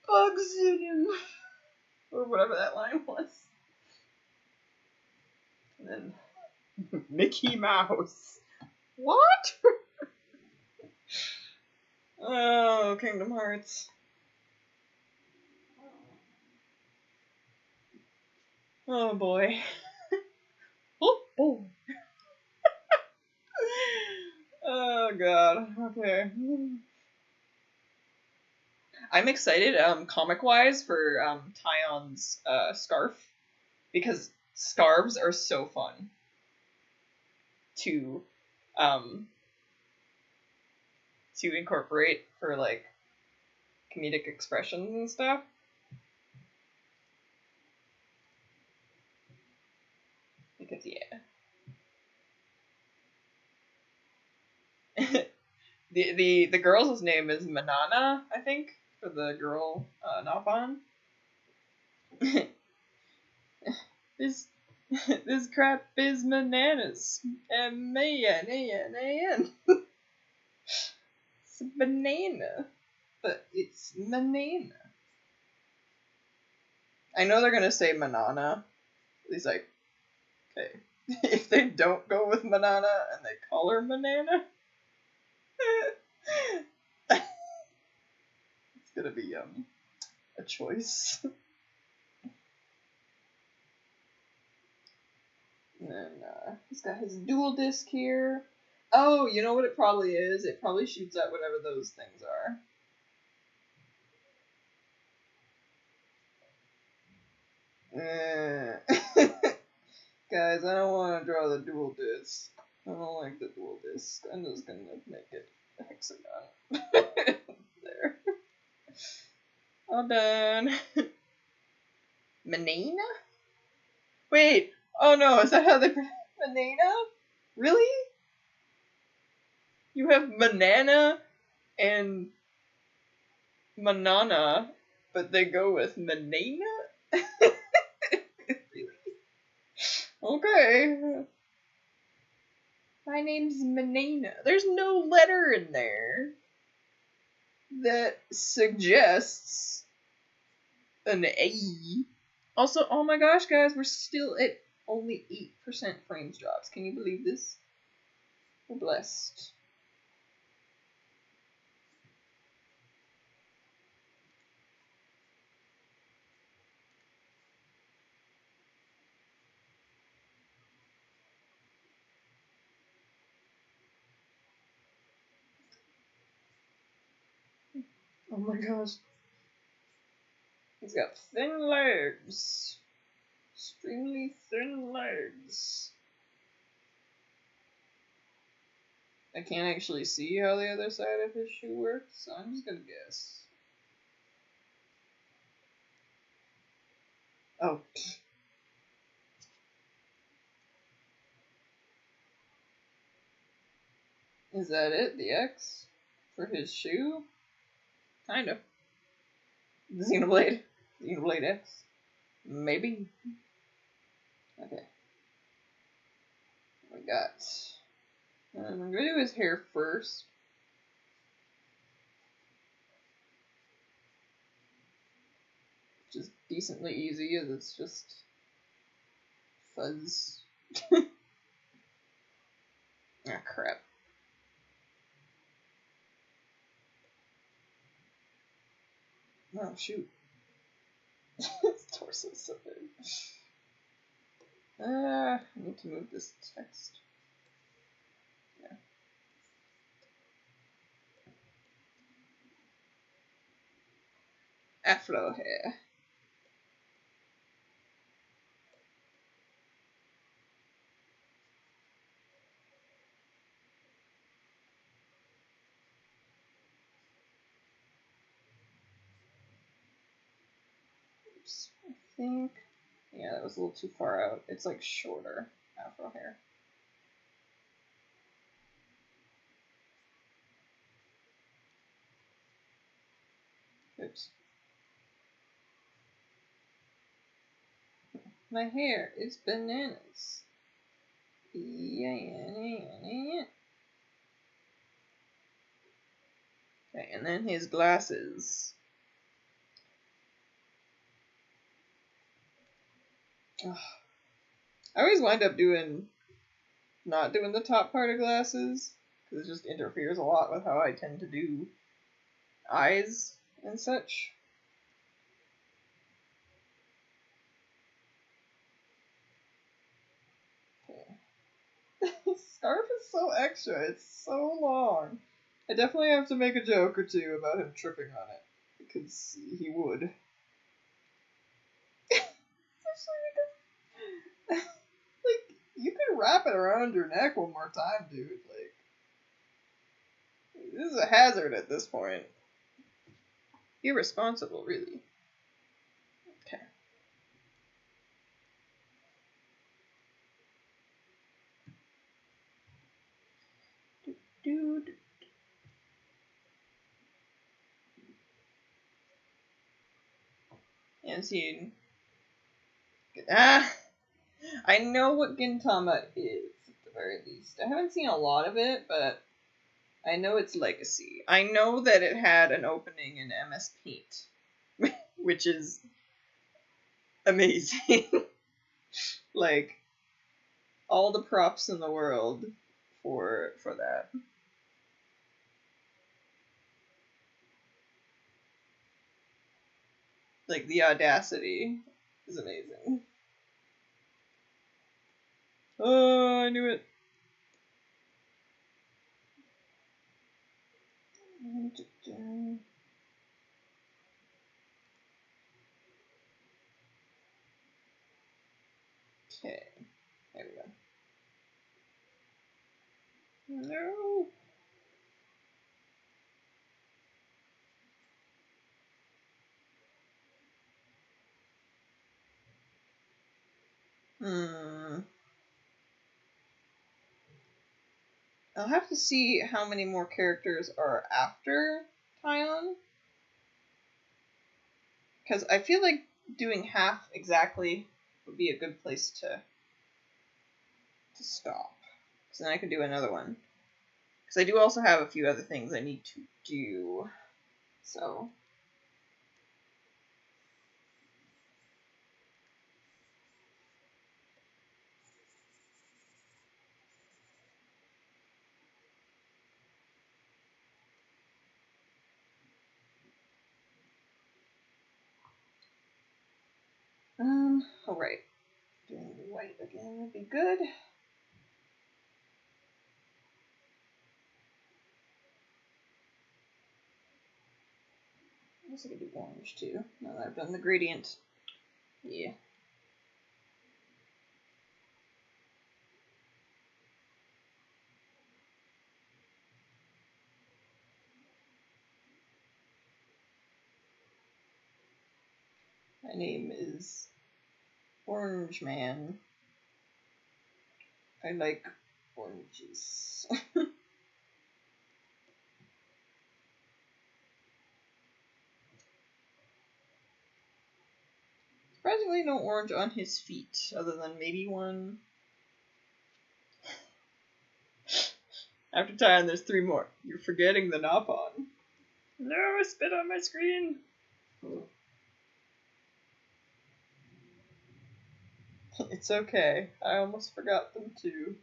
A: bugs in him. Or whatever that line was. And then Mickey Mouse. What? Oh, Kingdom Hearts. Oh boy. Oh boy. Oh god. Okay. I'm excited, comic-wise, for Tyon's scarf, because scarves are so fun to incorporate for like comedic expressions and stuff. Because yeah. the girl's name is Manana, I think, for the girl Nopon. This crap is bananas. M-A-N-A-N-A-N. It's a banana, but it's Manana. I know they're gonna say Manana. He's like, okay, if they don't go with Manana and they call her Manana, it's gonna be a choice. And then he's got his dual disc here. Oh, you know what it probably is? It probably shoots out whatever those things are. Guys, I don't want to draw the dual disc. I don't like the dual disc. I'm just gonna make it a hexagon. There. All done. Manana? Wait. Oh no, is that how they Manana? Really? You have Manana and Manana, but they go with Manana? Really? Okay. My name's Manana. There's no letter in there that suggests an A. Also, oh my gosh, guys, we're still at only 8% frames drops. Can you believe this? We're blessed. Oh my gosh. He's got thin legs. Extremely thin legs. I can't actually see how the other side of his shoe works, so I'm just gonna guess. Oh. Is that it? The X? For his shoe? Kind of. Xenoblade. Xenoblade X. Maybe. Okay. We got. I'm gonna do his hair first. Which is decently easy, as it's just fuzz. Ah, crap. Oh, shoot. His torso's so big. I need to move this text. Yeah. Afro hair. Oops. I think. Yeah, that was a little too far out. It's like shorter afro hair. Oops. My hair is bananas. Yeah. Okay, and then his glasses. Ugh. I always wind up not doing the top part of glasses, because it just interferes a lot with how I tend to do eyes and such. Okay. His scarf is so extra, it's so long. I definitely have to make a joke or two about him tripping on it, because he would. Especially because, like, you could wrap it around your neck one more time, dude. Like, this is a hazard at this point. Irresponsible, really. Okay. Dude. And see. I know what Gintama is, at the very least. I haven't seen a lot of it, but I know its legacy. I know that it had an opening in MS Paint, which is amazing. Like, all the props in the world for that. Like, the audacity is amazing. Oh, I knew it. Okay, there we go. No. I'll have to see how many more characters are after Tyon. Because I feel like doing half exactly would be a good place to stop. So then I can do another one. Because I do also have a few other things I need to do. So. Alright. Doing the white again would be good. I guess I could do orange too, now that I've done the gradient. Yeah. My name is Orange Man. I like oranges. surprisingly no orange on his feet, other than maybe one. After tying, there's 3 more. You're forgetting the Napon. No, I spit on my screen. It's okay. I almost forgot them too.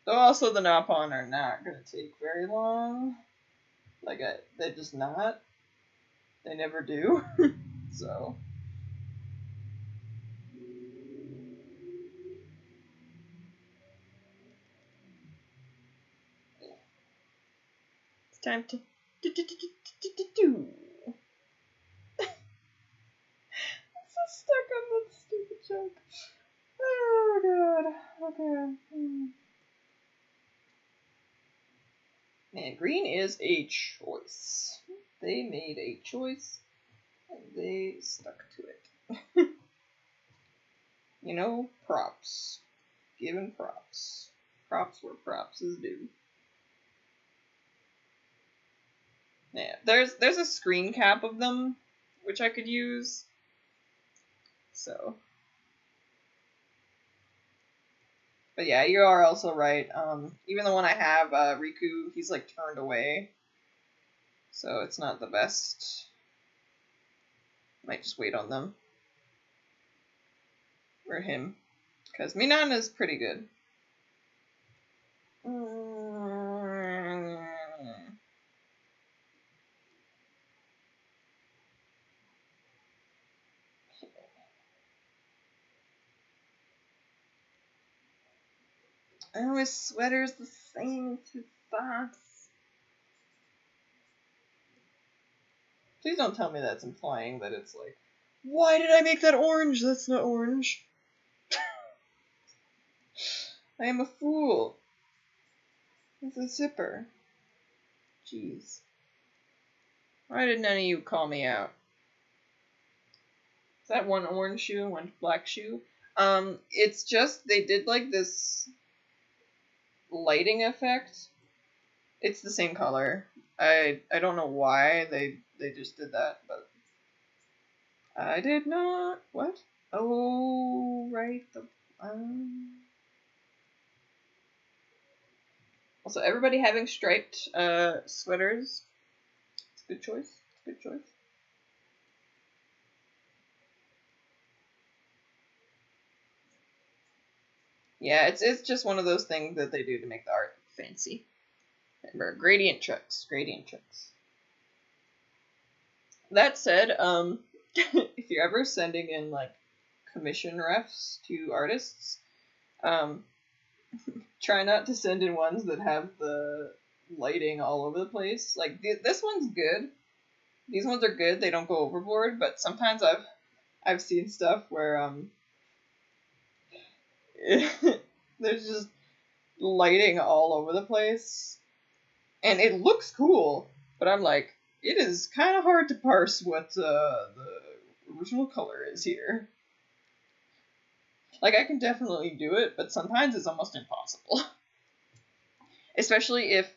A: Though also the Napon are not gonna take very long. Like, they're just not. They never do. So. It's time to do. I'm so stuck on that stupid joke. Oh god. Okay. And green is a choice. They made a choice, and they stuck to it. You know, props. Given props. Props where props is due. Yeah, there's a screen cap of them, which I could use. So. But yeah, you are also right. Even the one I have, Riku, he's like turned away. So it's not the best. Might just wait on them. Or him. Because Minan is pretty good. Oh, his sweater's the same as his socks. Please don't tell me that's implying that it's like, why did I make that orange? That's not orange. I am a fool. It's a zipper. Jeez. Why did none of you call me out? Is that one orange shoe and one black shoe? It's just, they did like this lighting effect. It's the same color. I don't know why they just did that, but I did not. What? Oh, right. Also, everybody having striped sweaters. It's a good choice. Good choice. Yeah, it's just one of those things that they do to make the art fancy. Remember, gradient trucks. That said, if you're ever sending in like commission refs to artists, try not to send in ones that have the lighting all over the place. Like this one's good. These ones are good. They don't go overboard. But sometimes I've seen stuff where there's just lighting all over the place, and it looks cool. But I'm like, it is kind of hard to parse what the original color is here. Like, I can definitely do it, but sometimes it's almost impossible. Especially if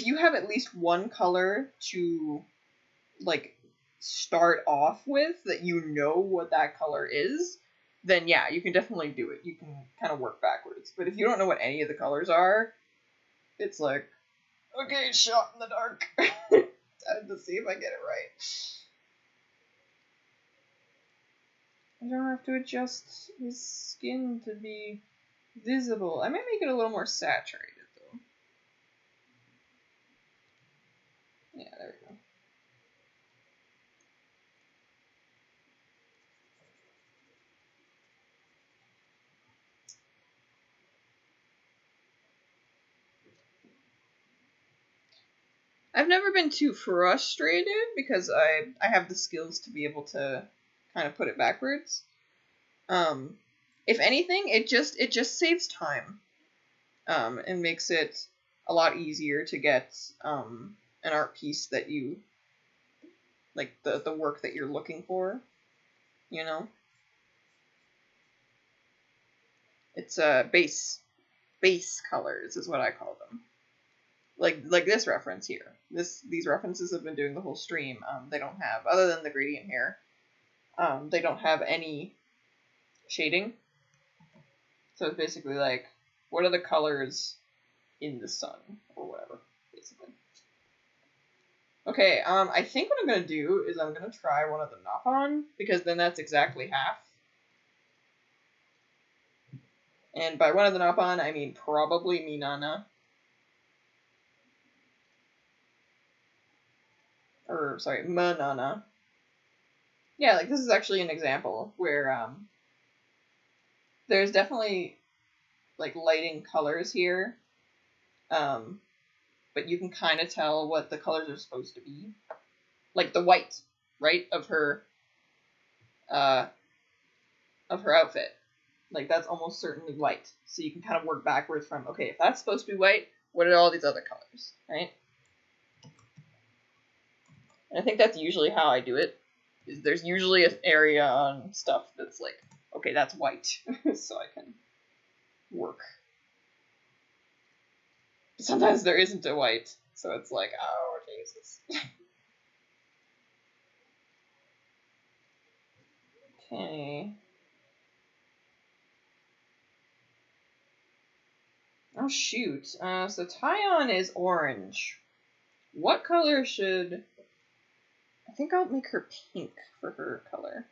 A: you have at least one color to, like, start off with, that you know what that color is, then yeah, you can definitely do it. You can kind of work backwards. But if you don't know what any of the colors are, it's like, okay, shot in the dark. Time to see if I get it right. I don't have to adjust his skin to be visible. I might make it a little more saturated, though. Yeah, there we go. I've never been too frustrated because I have the skills to be able to kind of put it backwards. If anything, it just saves time. And makes it a lot easier to get an art piece that you like, the work that you're looking for, you know? It's base colors is what I call them. Like this reference here. These references have been doing the whole stream. They don't have, other than the gradient here, they don't have any shading. So it's basically like, what are the colors in the sun or whatever, basically. Okay, I think what I'm gonna do is I'm gonna try one of the Nopon, because then that's exactly half. And by one of the Nopon, I mean probably Minana. Or, sorry, Manana. Yeah, like, this is actually an example where, there's definitely, like, lighting colors here. But you can kind of tell what the colors are supposed to be. Like, the white, right, of her outfit. Like, that's almost certainly white. So you can kind of work backwards from, okay, if that's supposed to be white, what are all these other colors, right? And I think that's usually how I do it. Is there's usually an area on stuff that's like, okay, that's white, so I can work. Sometimes there isn't a white, so it's like, oh, Jesus. Okay. Oh, shoot. So Tyon is orange. What color should... I think I'll make her pink for her color.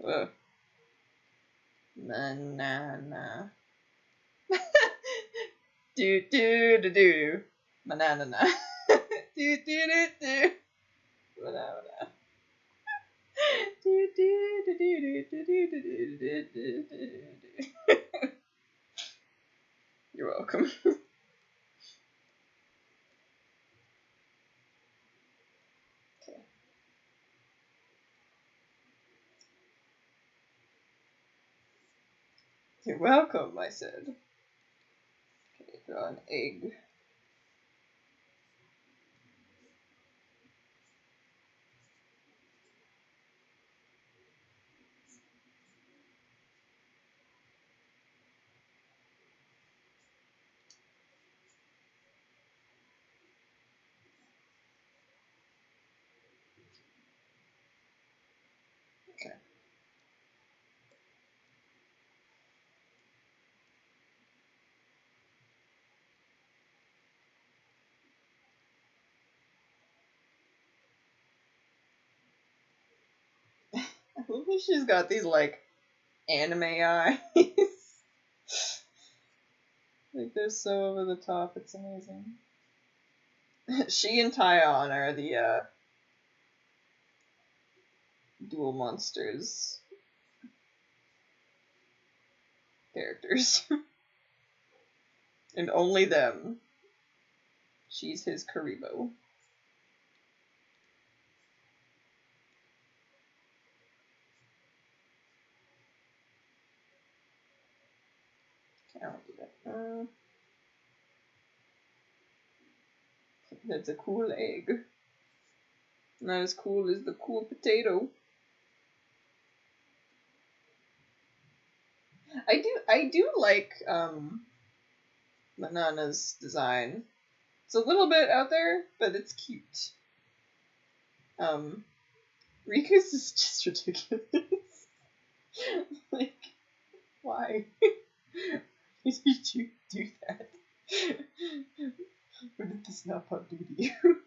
A: Ugh. Banana. Do do do do. Banana. Do do do do. Banana. Do do do do do do do do do. You're welcome. Okay. You're welcome, I said. Okay, draw an egg. Okay. I love that she's got these, like, anime eyes. Like, they're so over the top, it's amazing. She and Tyon are the, Dual Monsters characters. And only them. She's his Karibo. Okay, I won't do that. That's a cool egg. Not as cool as the cool potato. I do like Manana's design. It's a little bit out there, but it's cute. Riku's is just ridiculous. Like, why? Why did you do that? What did this Nappa do to you?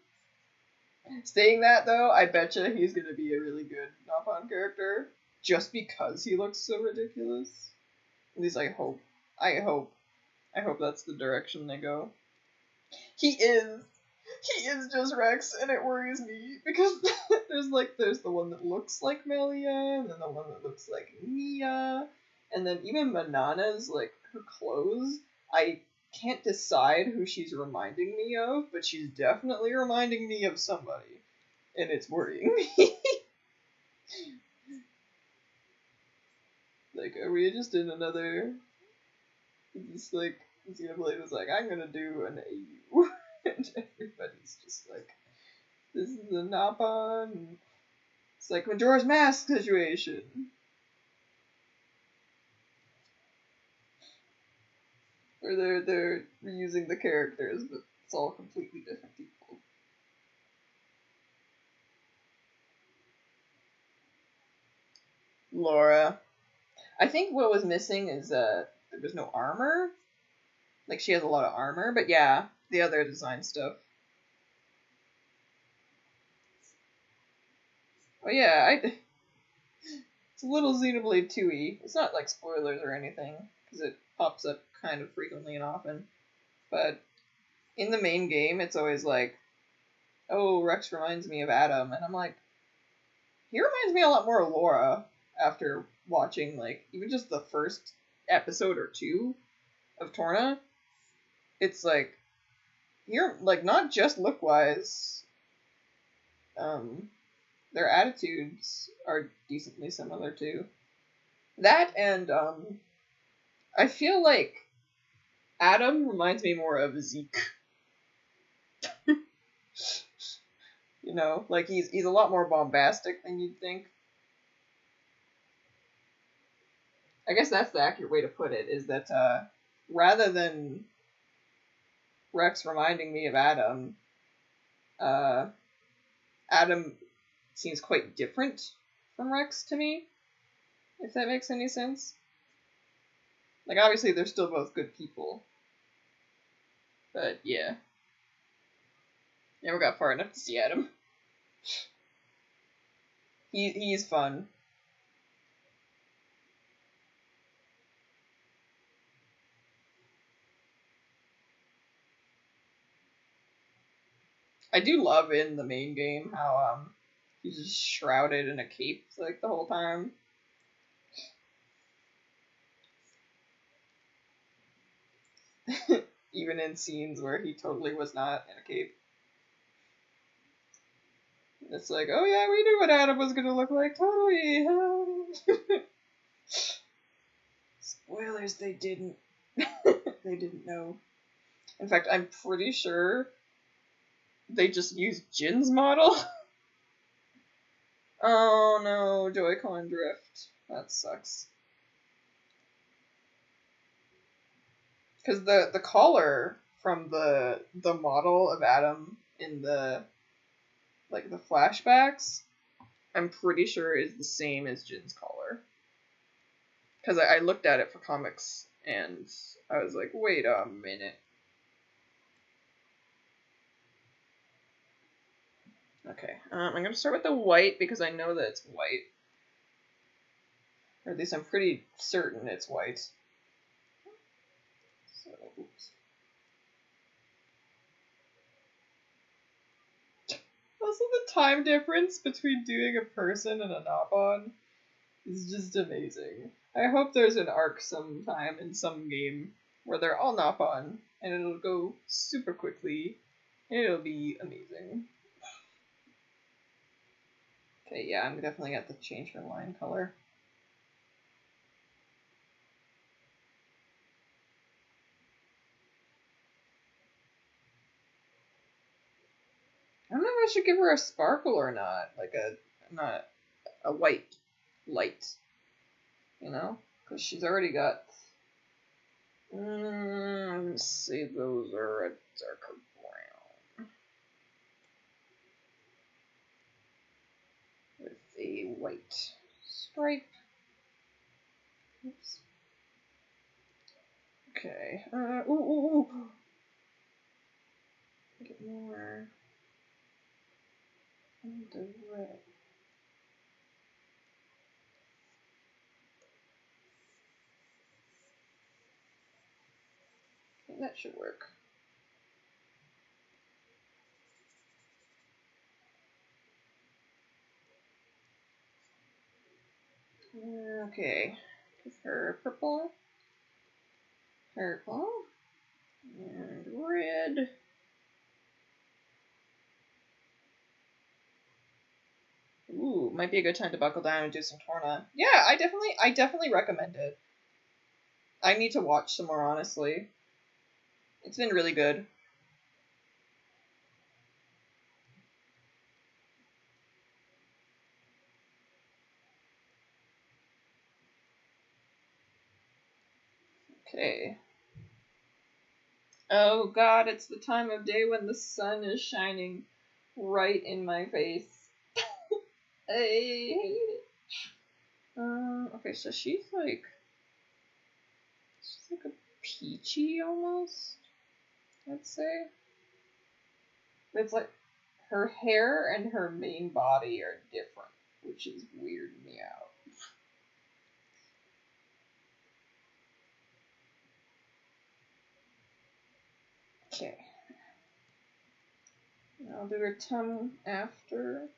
A: Saying that, though, I betcha he's gonna be a really good Nappa character, just because he looks so ridiculous. At least I hope. I hope that's the direction they go. He is just Rex, and it worries me, because there's the one that looks like Melia, and then the one that looks like Nia, and then even Manana's, like, her clothes, I can't decide who she's reminding me of, but she's definitely reminding me of somebody, and it's worrying me. Like, are we just in another... It's like, Xenoblade was like, I'm gonna do an AU. And everybody's just like, this is a Nappa, and it's like Majora's Mask situation. Or they're reusing the characters, but it's all completely different people. Laura. I think what was missing is there was no armor. Like, she has a lot of armor, but yeah, the other design stuff. Oh yeah, it's a little Xenoblade 2-y. It's not like spoilers or anything, because it pops up kind of frequently and often. But in the main game, it's always like, oh, Rex reminds me of Adam, and I'm like, he reminds me a lot more of Laura after watching, like, even just the first episode or two of Torna. It's like, you're, like, not just look-wise, their attitudes are decently similar too. That and, I feel like Adam reminds me more of Zeke. You know, like he's a lot more bombastic than you'd think. I guess that's the accurate way to put it, is that rather than Rex reminding me of Adam, uh, Adam seems quite different from Rex to me, if that makes any sense. Like, obviously, they're still both good people. But, yeah. Never got far enough to see Adam. He's fun. I do love in the main game how he's just shrouded in a cape like the whole time. Even in scenes where he totally was not in a cape. It's like, oh yeah, we knew what Adam was gonna look like, totally. Spoilers, they didn't. They didn't know. In fact, I'm pretty sure they just used Jin's model. Oh no, Joy-Con drift. That sucks. Because the collar from the model of Adam in the flashbacks, I'm pretty sure is the same as Jin's collar. Because I looked at it for comics and I was like, wait a minute. Okay, I'm gonna start with the white because I know that it's white. Or at least I'm pretty certain it's white. So, oops. Also, the time difference between doing a person and a Nabon is just amazing. I hope there's an arc sometime in some game where they're all Nabon and it'll go super quickly and it'll be amazing. Okay, yeah, I'm definitely got to change her line color. I don't know if I should give her a sparkle or not, like not a white light, you know, because she's already got. Let's see, those are a darker brown with a white stripe. Oops. Okay. Ooh. Get more into red. Okay, that should work. Okay. Give her purple. Purple. And red. Ooh, might be a good time to buckle down and do some Torna. Yeah, I definitely recommend it. I need to watch some more, honestly. It's been really good. Okay. Oh god, it's the time of day when the sun is shining right in my face. I hate it. Okay, so she's like a peachy almost, I'd say. It's like her hair and her main body are different, which is weirding me out. Okay. I'll do her tongue after.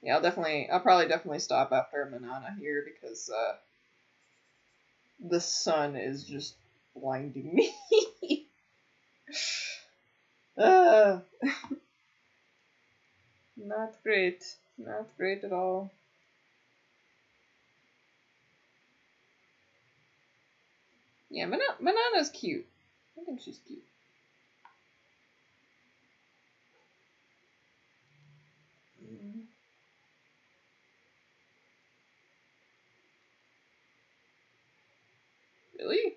A: Yeah, I'll probably definitely stop after Manana here because the sun is just blinding me. Not great. Not great at all. Yeah, Manana's cute. I think she's cute. Really?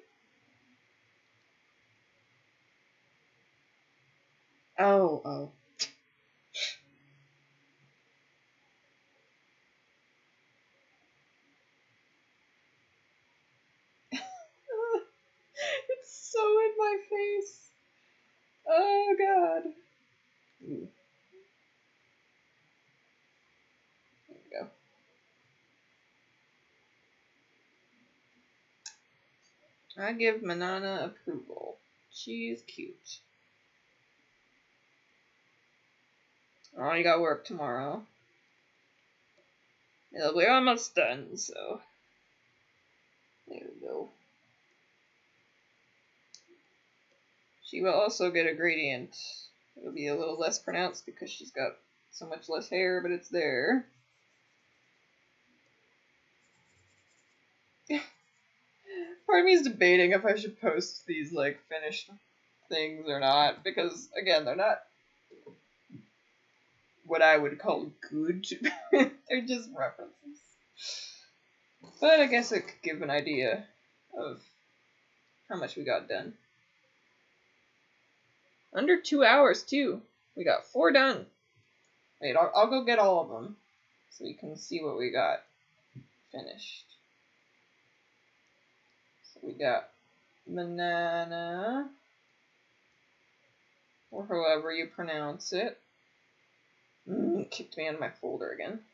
A: Oh. It's so in my face. Oh god. Ooh. There we go. I give Manana approval. She's cute. Oh, you got work tomorrow. We're almost done, so there we go. She will also get a gradient. It'll be a little less pronounced because she's got so much less hair, but it's there. Part of me is debating if I should post these like finished things or not, because again, they're not what I would call good. They're just references. But I guess it could give an idea of how much we got done. Under 2 hours, too. We got 4 done. Wait, I'll go get all of them so you can see what we got finished. So we got Manana, or however you pronounce it. Kicked me out of my folder again.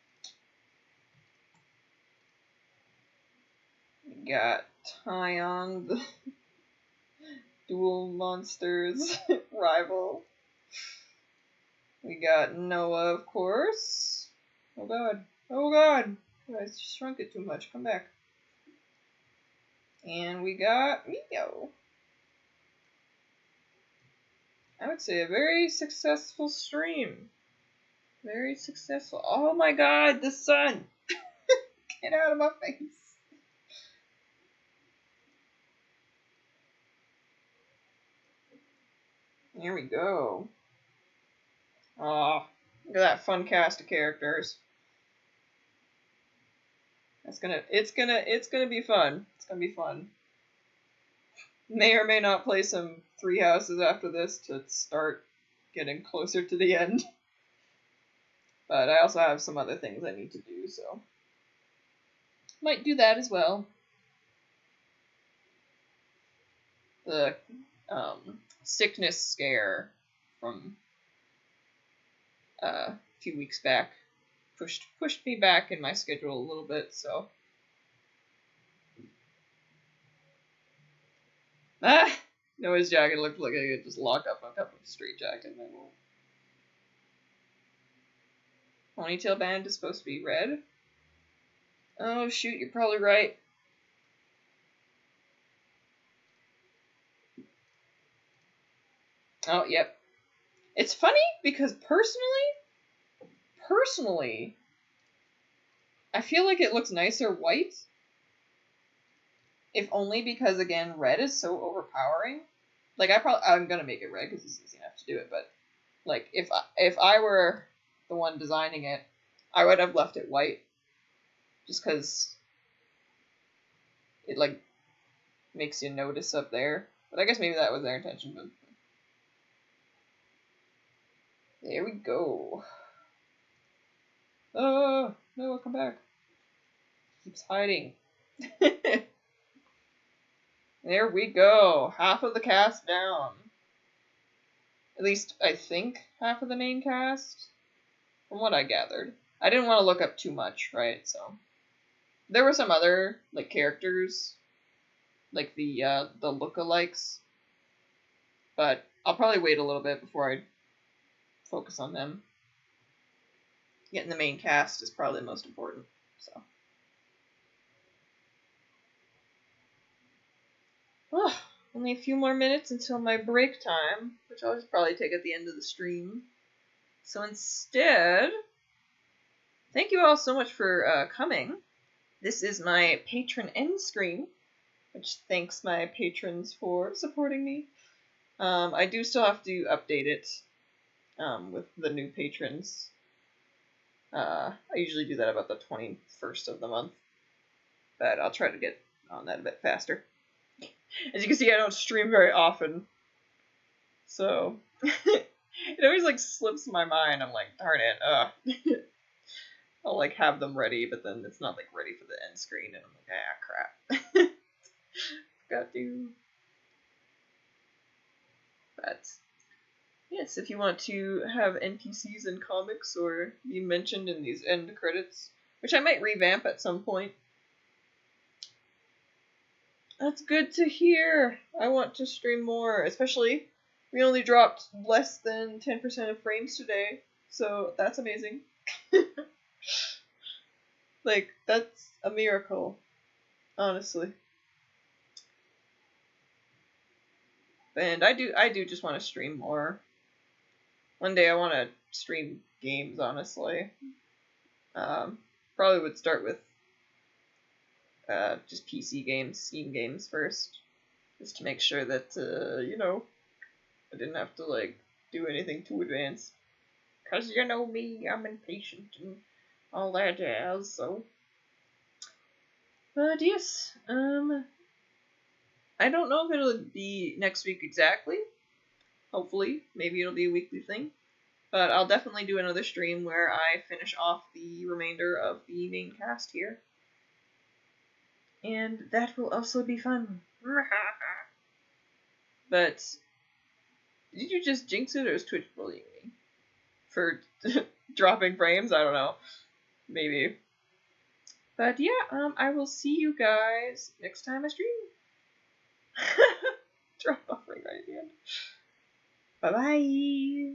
A: We got Tyon, the Dual Monsters rival. We got Noah, of course. Oh god. Oh god. I shrunk it too much. Come back. And we got Mio. I would say a very successful stream. Very successful. Oh my god, the sun! Get out of my face. Here we go. Oh, look at that fun cast of characters. It's gonna be fun. It's gonna be fun. May or may not play some 3 houses after this to start getting closer to the end. But I also have some other things I need to do, so might do that as well. The sickness scare from a few weeks back pushed me back in my schedule a little bit, so Noah's jacket looked like I could just lock up on top of a straight jacket and I won't. Ponytail band is supposed to be red. Oh shoot, you're probably right. Oh, yep. It's funny because personally, I feel like it looks nicer white. If only because, again, red is so overpowering. Like, I'm gonna make it red because it's easy enough to do it, but, like, if I were the one designing it, I would have left it white. Just because it, like, makes you notice up there. But I guess maybe that was their intention. But there we go. Oh, no, come back. Keeps hiding. There we go. Half of the cast down. At least, I think, half of the main cast. From what I gathered. I didn't want to look up too much, right? So there were some other like characters, like the lookalikes. But I'll probably wait a little bit before I focus on them. Getting the main cast is probably the most important. So. Oh, only a few more minutes until my break time, which I'll just probably take at the end of the stream. So instead, thank you all so much for coming. This is my patron end screen, which thanks my patrons for supporting me. I do still have to update it with the new patrons. I usually do that about the 21st of the month, but I'll try to get on that a bit faster. As you can see, I don't stream very often, so it always like slips my mind. I'm like, darn it, I'll like have them ready, but then it's not like ready for the end screen, and I'm like, crap. Got to. But yes, if you want to have NPCs in comics or be mentioned in these end credits, which I might revamp at some point. That's good to hear. I want to stream more, especially we only dropped less than 10% of frames today, so that's amazing. Like, that's a miracle, honestly. And I do just want to stream more. One day I want to stream games, honestly. Probably would start with just PC games, Steam games first, just to make sure that, I didn't have to, like, do anything too advanced. Because you know me, I'm impatient and all that jazz, so. But yes, I don't know if it'll be next week exactly. Hopefully, maybe it'll be a weekly thing. But I'll definitely do another stream where I finish off the remainder of the main cast here. And that will also be fun. But did you just jinx it, or is Twitch bullying me for dropping frames? I don't know. Maybe. But yeah, I will see you guys next time I stream. Drop buffering right at the end. Bye-bye.